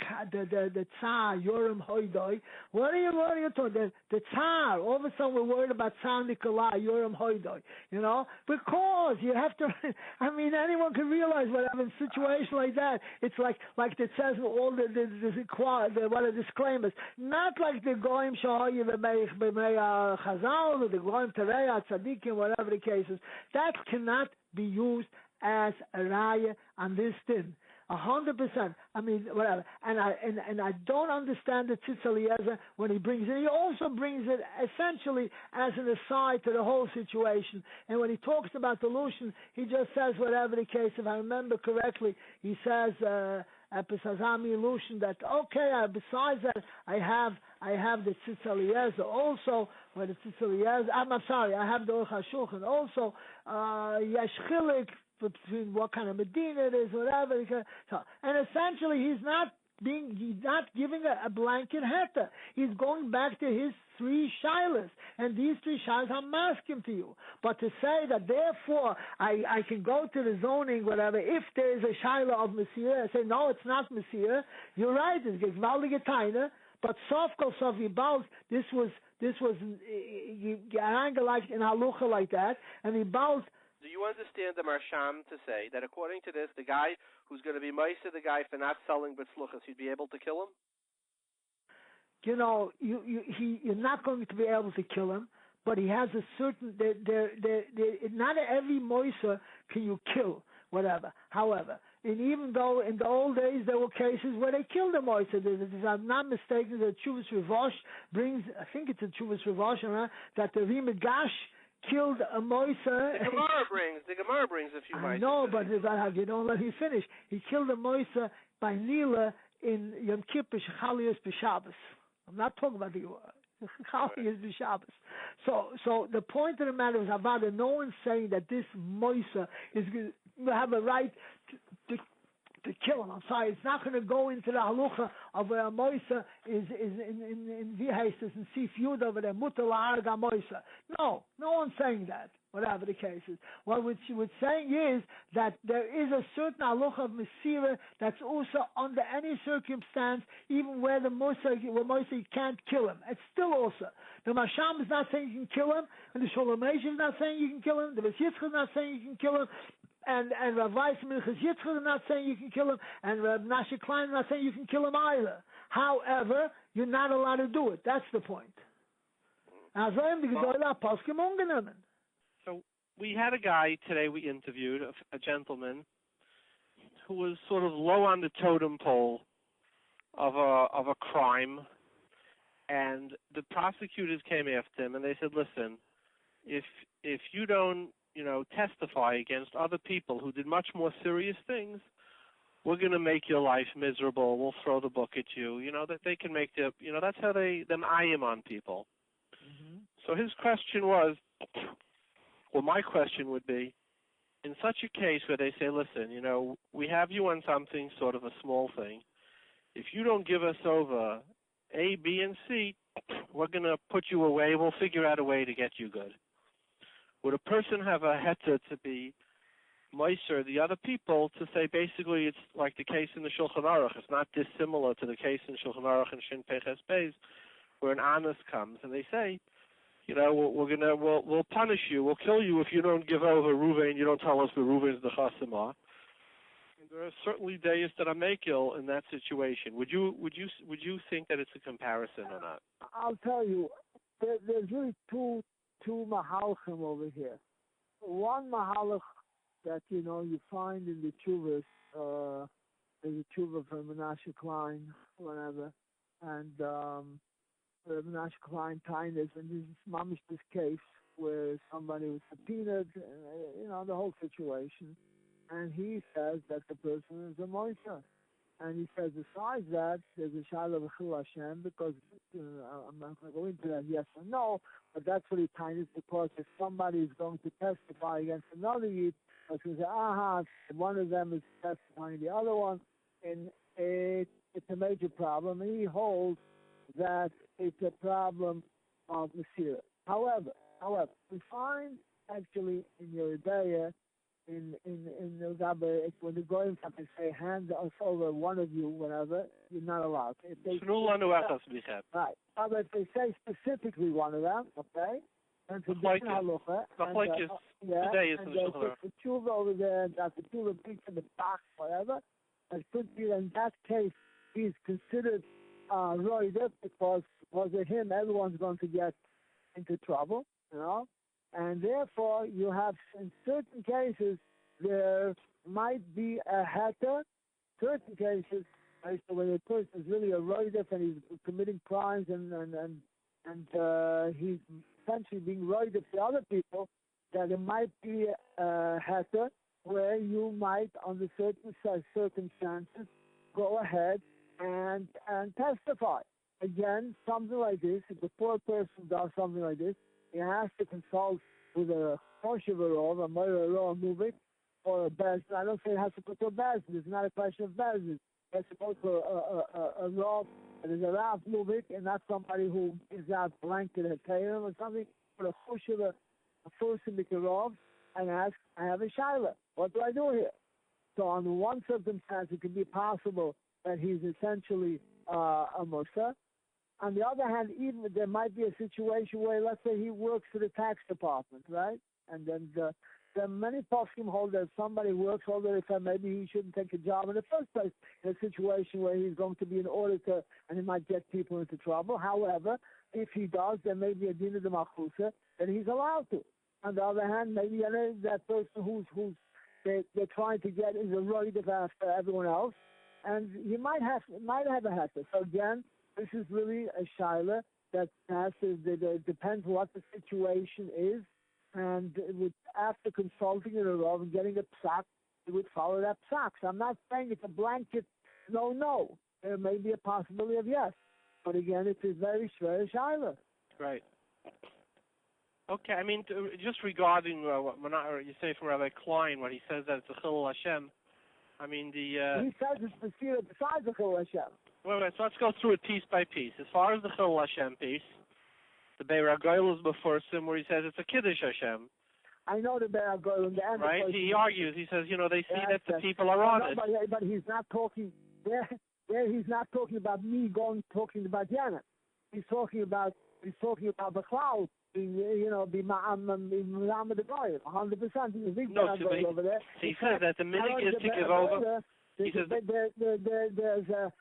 Tsar Yoram Hoidoi. What are you talking? The Tsar. All of a sudden we're worried about Tsar Nikolai Yoram Hoidoi. Because you have to. I mean, anyone can realize whatever in a situation like that. It's like it says all the disclaimers. Not like the Goyim Shahoyi B'mei Chazal or the Goyim Tereya Tzadikim, whatever the case is. That cannot be used as a raya on this thing. 100%. I mean, whatever. And I don't understand the Tzitz Eliezer when he brings it. He also brings it essentially as an aside to the whole situation. And when he talks about delusion, he just says whatever the case. If I remember correctly, he says Pesazami illusion that besides that I have the Tzitz Eliezer also. Where the Tzitz Eliezer, I have the Aruch HaShulchan also. Yesh Chilik between what kind of Medina it is, whatever. So, and essentially, he's not giving a blanket heta. He's going back to his three shilas, and these three shilas are masking to you. But to say that therefore I can go to the zoning, whatever, if there is a shilah of Mesira, I say no, it's not Mesira. You're right, it's Gewaldige Taina. But Sofkol Sofi this was like in Halacha like that, and he bows. Do you understand the Marsham to say that according to this, the guy who's going to be Meisa, the guy for not selling B'tzluchas, he'd be able to kill him? You're not going to be able to kill him, but he has a certain. Not every Meisa can you kill, whatever. However, and even though in the old days there were cases where they killed a Meisa, I'm not mistaken, the Chuvas Rivosh brings, I think it's a Chuvas Rivosh, that the Rimegash killed a Moisa. The Gemara brings a few Moisa. No, but you don't let me finish. He killed a Moisa by Nila in Yom Kippur, Shechalias B'Shabbos. I'm not talking about the Chalias B'Shabbos. So the point of the matter is, Avada, no one's saying that this Moisa is going to have a right to kill him. I'm sorry, it's not going to go into the halucha of where a moisa is in Vihaisis and Sif Yuda over there, mutal arga moisa. No one's saying that, whatever the case is. What we're saying is that there is a certain halucha of Mesira that's also under any circumstance, even where the moisa you can't kill him. It's still also. The Masham is not saying you can kill him, and the Shalom is not saying you can kill him, the Beis is not saying you can kill him, and Rav Weiss Minchas Yitzchok is not saying you can kill him, and Rav Nashe Klein is not saying you can kill him either. However, you're not allowed to do it. That's the point. So we had a guy today we interviewed, a gentleman, who was sort of low on the totem pole of a crime, and the prosecutors came after him and they said, listen, if you don't testify against other people who did much more serious things, we're going to make your life miserable. We'll throw the book at you. That they can make that's how them ayim on people. Mm-hmm. So his question was, my question would be, in such a case where they say, listen, we have you on something, sort of a small thing. If you don't give us over A, B, and C, we're going to put you away. We'll figure out a way to get you good. Would a person have a heter to be moiser the other people to say basically it's like the case in the Shulchan Aruch? It's not dissimilar to the case in Shulchan Aruch and Shin Peches Beis, where an honest comes and they say, we'll punish you, we'll kill you if you don't give over Ruvain, you don't tell us where Ruvain is the chasima. And there are certainly days that are makil in that situation. Would you think that it's a comparison or not? I'll tell you, there's really two mahalchim over here. One mahalach that you find in the tshuvas, there's a tshuva from Menashe Klein, whatever, and Menashe Klein kindness, and this is mamish this case where somebody was subpoenaed, the whole situation, and he says that the person is a moisa. And he says, besides that, there's a Shalom Hashem, because I'm not going to go into that yes or no, but that's really tiny, because if somebody is going to testify against another Yid, I can say, one of them is testifying the other one, and it's a major problem. And he holds that it's a problem of Mesira. However, we find actually in your idea, in the Gaber, when the goyim come and say, hand us over one of you, whatever, you're not allowed. If they right. But if they say specifically one of them, okay, and it's a different halacha, today is the tshuva over there, and that the tshuva brings in the box, whatever, and could be in that case, he's considered roider, because of him, everyone's going to get into trouble, and therefore you have, in certain cases, there might be a heter. Certain cases, when a person is really a roidef and he's committing crimes and he's essentially being roidef to other people, that there might be a heter where you might, under certain circumstances, go ahead and testify. Again, something like this, if the poor person does something like this, he has to consult with a Osher, a Mora, moving, or a Bais. I don't say it has to go to a Bais. It's not a question of Bais. It has to go to a Rav. There's a Rav moving, and not somebody who is out blanket a tail or something, but a Choshen, a person with a Rav, and ask, I have a Shaila. What do I do here? So on one circumstance, it could be possible that he's essentially a Musa. On the other hand, even there might be a situation where, let's say, he works for the tax department, right? And then there are many poskim hold that somebody works all the time, maybe he shouldn't take a job in the first place, in a situation where he's going to be an auditor and he might get people into trouble. However, if he does, there may be a din of the machusa, then he's allowed to. On the other hand, maybe that person who's they're trying to get is a roidev after everyone else, and he might have a heter. So again, this is really a shaila that depends what the situation is, and it would, after consulting it around and getting a psak, it would follow that psak. So I'm not saying it's a blanket no. There may be a possibility of yes, but again, it's a very shver shaila. Right. Okay, I mean, just regarding what you say from Rabbi Klein, when he says that it's a chilul Hashem, I mean, He says it's Mesira besides the Chil Hashem. Wait, so let's go through it piece by piece. As far as the Chil Hashem piece, the Be'er HaGoyel is before him, where he says it's a Kiddush Hashem. I know the Be'er HaGoyel in the end. Right? He argues. He says, they see that the people are on it. But he's not talking there. He's not talking about me talking about Yana. He's talking about the cloud. Be Ma'am the Goyel, 100%. No, so over there. He says that the minhag is to give over. He says there's a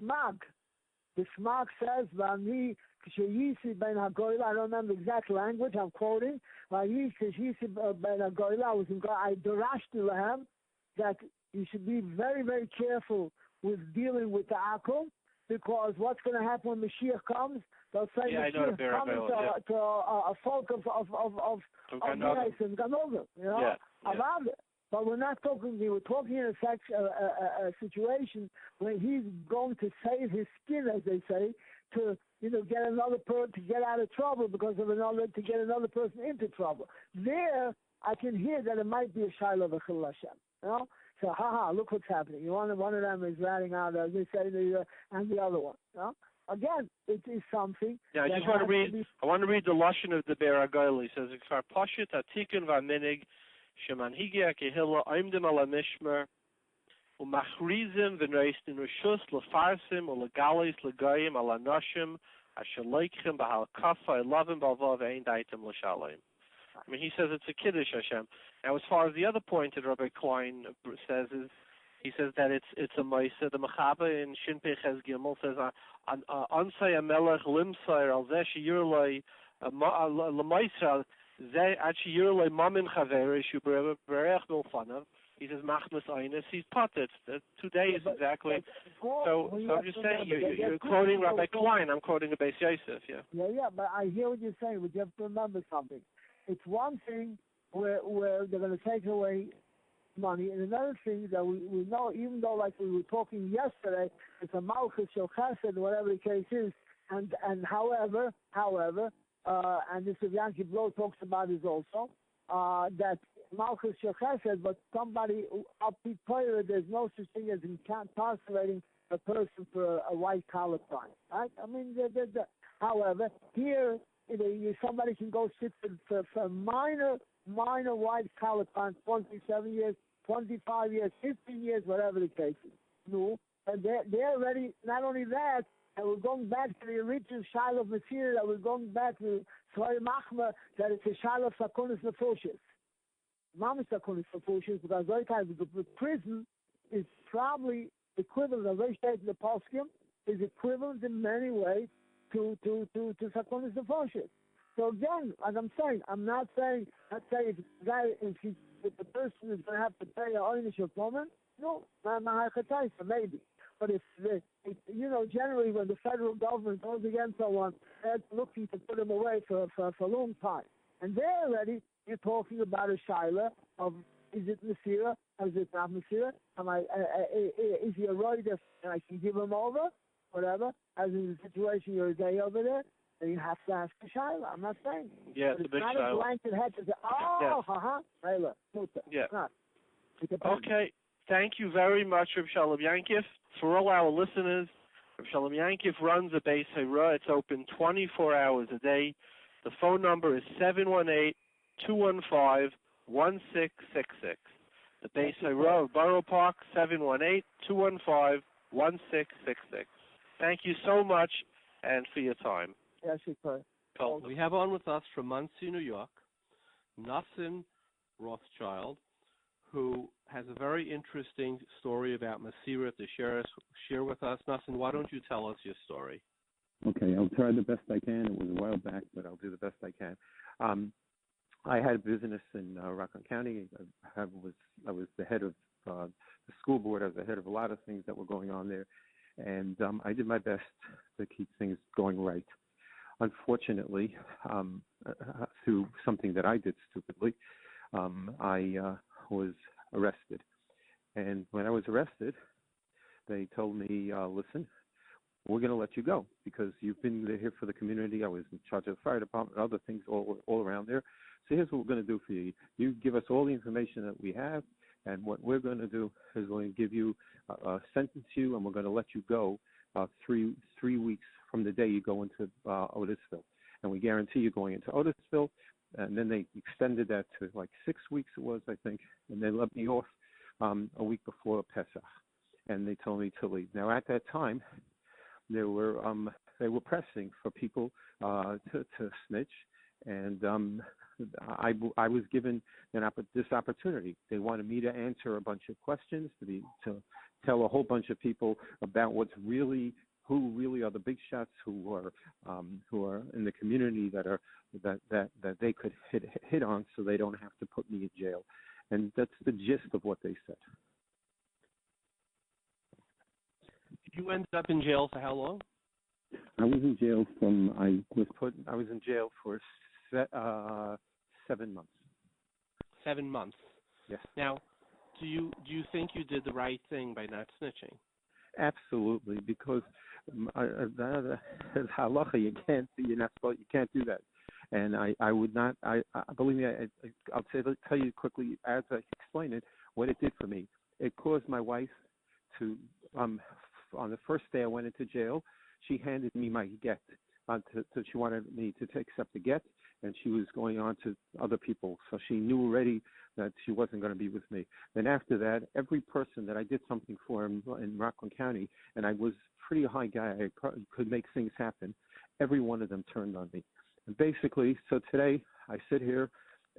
smag. The smag says, I don't remember the exact language I'm quoting. I darashti lahem that you should be very, very careful with dealing with the akum, because what's going to happen when Mashiach comes? They'll say Mashiach coming to a folk of Reiss and Ganogel, about it. But we're not talking. We were talking in a situation where he's going to save his skin, as they say, to get another person to get out of trouble to get another person into trouble. There, I can hear that it might be a Shiloh of a Chil Hashem. So, look what's happening. One of them is ratting out, as they say, and the other one. Again, it is something. Yeah, I just want to read. I want to read the lashon of the Be'er HaGoyel. He says, "Kfar Pashut Hatikun VaMinig Shemanhigi HaKehillah Oimdim Ala Mishmer Umachrizim V'Noistin Rishus LeFarsim UleGalis LeGoyim Ala Noshim Asher Leichim B'Hal Kafa Elavim B'Alvav Ein Daitim L'Shalom." I mean, he says it's a Kiddush Hashem. Now, as far as the other point that Rabbi Klein says is, he says that it's a Maisa. The Mechaber in Shin Peches Gimel says, "Ansay Amelech Limsair Al Zeh Sheyurlei Lemaisa Zeh Ad Sheyurlei Mamin Chaver Ishu Berech Milfanav." He says, "Machmas Einis." He's potted. 2 days exactly. So I'm just saying, you're quoting Rabbi Klein. I'm quoting a Beis Yosef. Yeah. But I hear what you're saying. But you have to remember something. It's one thing where they're going to take away money, and another thing that we know, even though like we were talking yesterday, it's a malchus shel chesed, whatever the case is, and however, and this Yankiv Lo talks about is also that malchus shel chesed, but somebody up to prayer, there's no such thing as incarcerating a person for a white collar crime, right? I mean, however, here somebody can go sit for minor white collar crime, 27 years, 25 years, 15 years, whatever the case is. No, and they're ready. Not only that, and we're going back to the original Shiloh of Mesira, that we're going back to Tzvay Machma, that it's a Shiloh of Sakonis Nefoshes. Mama's Sakonis Nefoshes, because those times the prison is probably equivalent, as they state in the Poskim, is equivalent in many ways to Sakonis Nefoshes. So again, as I'm saying, I'm not saying if the person is going to have to pay a ownership moment, no, maybe. But if generally when the federal government goes against someone, they're looking to put him away for a long time. And there already, you're talking about a shaila of, is it Mesira, or is it not Mesira? Is he a roider and I can give him over? Whatever. As in the situation you're a day over there, then you have to ask the shaila. I'm not saying. Yeah, it's a big not shaila. a blanket head to say, shaila. Yeah. Not. Okay. Thank you very much, Reb Shalom Yankiv. For all our listeners, Reb Shalom Yankiv runs a Beis Hira. It's open 24 hours a day. The phone number is 718-215-1666. The Beis Hira of Boro Park, 718-215-1666. Thank you so much and for your time. Yes, Cool. We have on with us from Monsey, New York, Nassim Rothschild, who has a very interesting story about Mesira to share with us. Nassim, why don't you tell us your story? Okay, I'll try the best I can. It was a while back, but I'll do the best I can. I had a business in Rockland County. I was the head of the school board. I was the head of a lot of things that were going on there, and I did my best to keep things going right. Unfortunately, through something that I did stupidly, I was arrested. And when I was arrested, they told me, listen, we're going to let you go because you've been here for the community. I was in charge of the fire department, other things all around there. So here's what we're going to do for you. You give us all the information that we have, And what we're going to do is we're going to give you, sentence you, and we're going to let you go 3 weeks from the day you go into Otisville. And we guarantee you going into Otisville. And then they extended that to like 6 weeks it was, I think. And they let me off a week before Pesach. And they told me to leave. Now, at that time, they were pressing for people to snitch. And I was given this opportunity. They wanted me to answer a bunch of questions, to tell a whole bunch of people about who really are the big shots, who are in the community that they could hit on, so they don't have to put me in jail. And that's the gist of what they said. You ended up in jail for how long? I was in jail for 7 months. 7 months. Yes. Now, do you think you did the right thing by not snitching? Absolutely, because as halacha, you can't do that. And I would not. I believe me. I'll tell you quickly as I explain it what it did for me. It caused my wife to on the first day I went into jail, she handed me my get. She wanted me to accept the get, and she was going on to other people. So she knew already that she wasn't going to be with me. Then after that, every person that I did something for in Rockland County, and I was a pretty high guy, I could make things happen, every one of them turned on me. And basically, so today I sit here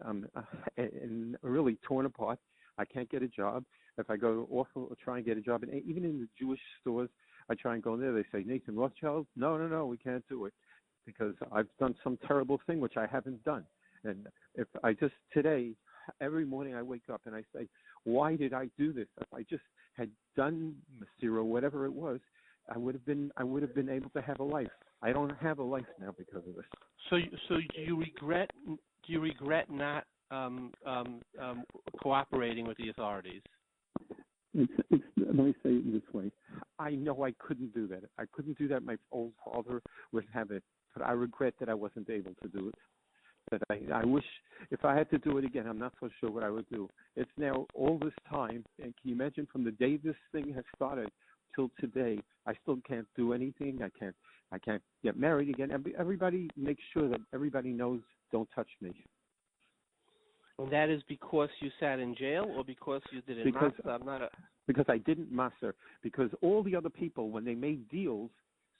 and really torn apart. I can't get a job. If I go off or try and get a job, and even in the Jewish stores, I try and go in there. They say, Nathan Rothschild? No, we can't do it because I've done some terrible thing which I haven't done. And if I just today, every morning I wake up and I say, why did I do this? If I just had done Mesira, whatever it was, I would have been able to have a life. I don't have a life now because of this. So do you regret not cooperating with the authorities? Let me say it this way. I know I couldn't do that. I couldn't do that. My old father would have it, but I regret that I wasn't able to do it. But I wish if I had to do it again, I'm not so sure what I would do. It's now all this time, and can you imagine from the day this thing has started till today, I still can't do anything. I can't get married again. Everybody makes sure that everybody knows, don't touch me. And that is because you sat in jail, or because you didn't master? Because I didn't master. Because all the other people, when they made deals,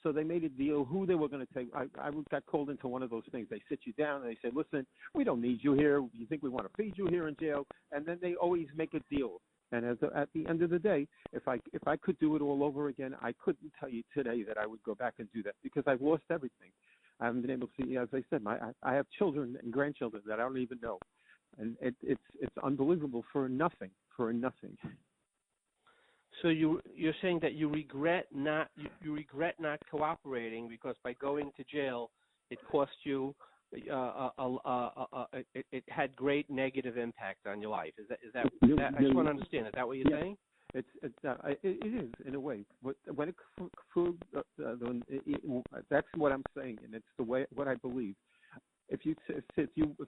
so they made a deal who they were going to take. I got called into one of those things. They sit you down and they say, listen, we don't need you here. You think we want to feed you here in jail? And then they always make a deal. And at the end of the day, if I could do it all over again, I couldn't tell you today that I would go back and do that because I've lost everything. I haven't been able to see, as I said, I have children and grandchildren that I don't even know. And it's unbelievable for nothing. So you're saying that you regret not cooperating because by going to jail it cost you it had great negative impact on your life. Is that I just want to understand. Is that what you're saying? It is in a way. When that's what I'm saying, and it's the way what I believe. If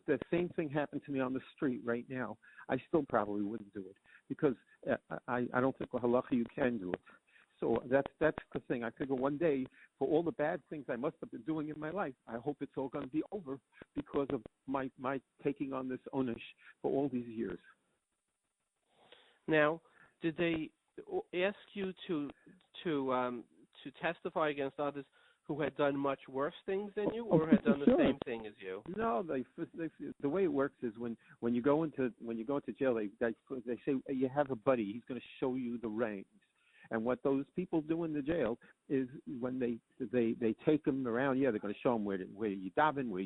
the same thing happened to me on the street right now, I still probably wouldn't do it because I don't think with halacha you can do it. So that's the thing. I figure one day, for all the bad things I must have been doing in my life, I hope it's all going to be over because of my taking on this onish for all these years. Now, did they ask you to testify against others who had done much worse things than you, or had done the same thing as you? No, the way it works is when you go into jail, they say you have a buddy. He's going to show you the ranks. And what those people do in the jail is when they take them around, they're going to show them where you daven, where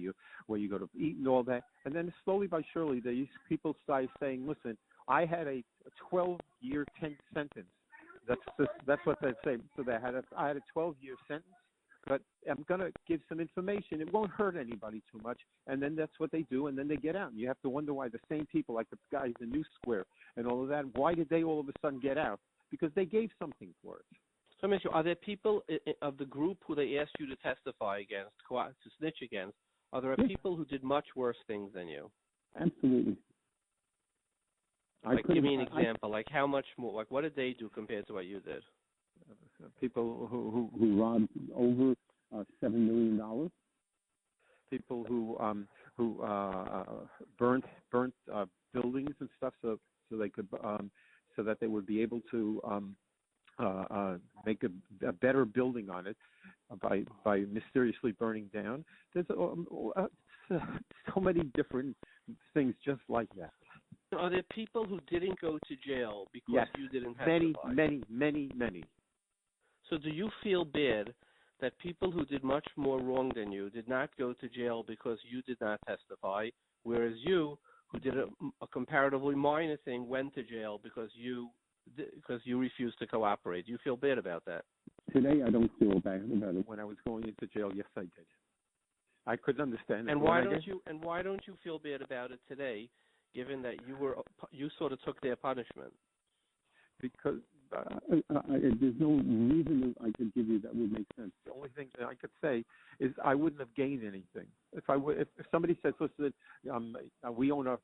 you go to eat and all that. And then slowly but surely, these people start saying, listen, I had a 12-year sentence. That's what they say. So I had a 12-year sentence, but I'm going to give some information. It won't hurt anybody too much. And then that's what they do, and then they get out. And you have to wonder why the same people, like the guys in New Square and all of that, why did they all of a sudden get out? Because they gave something for it. So, Mr. Are there people of the group who they asked you to testify against, to snitch against? Are there people who did much worse things than you? Absolutely. Like, give me an example. Like, how much more? Like, what did they do compared to what you did? People who robbed over $7 million. People who burnt buildings and stuff, so they could so that they would be able to make a better building on it by mysteriously burning down. There's so many different things just like that. Are there people who didn't go to jail because yes, you didn't testify? Many. So do you feel bad that people who did much more wrong than you did not go to jail because you did not testify, whereas you, who did a comparatively minor thing, went to jail because you refused to cooperate? Do you feel bad about that? Today, I don't feel bad about it. When I was going into jail, yes, I did. I couldn't understand it. And why don't you feel bad about it today, given that you sort of took their punishment? Because there's no reason I could give you that would make sense. The only thing that I could say is I wouldn't have gained anything if somebody says, "Listen, we own a.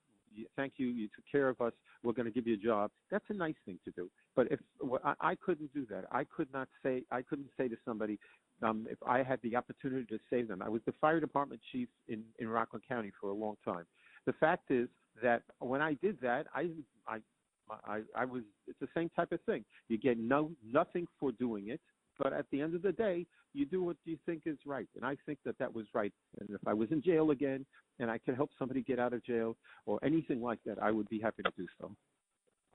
Thank you. You took care of us. We're going to give you a job." That's a nice thing to do. But I couldn't do that. I couldn't say to somebody, if I had the opportunity to save them. I was the fire department chief in Rockland County for a long time. The fact is that when I did that, I was. It's the same type of thing. You get nothing for doing it, but at the end of the day, you do what you think is right, and I think that was right. And if I was in jail again, and I could help somebody get out of jail or anything like that, I would be happy to do so.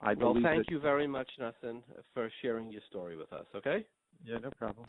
Thank you very much, Nassim, for sharing your story with us. Okay? Yeah, no problem.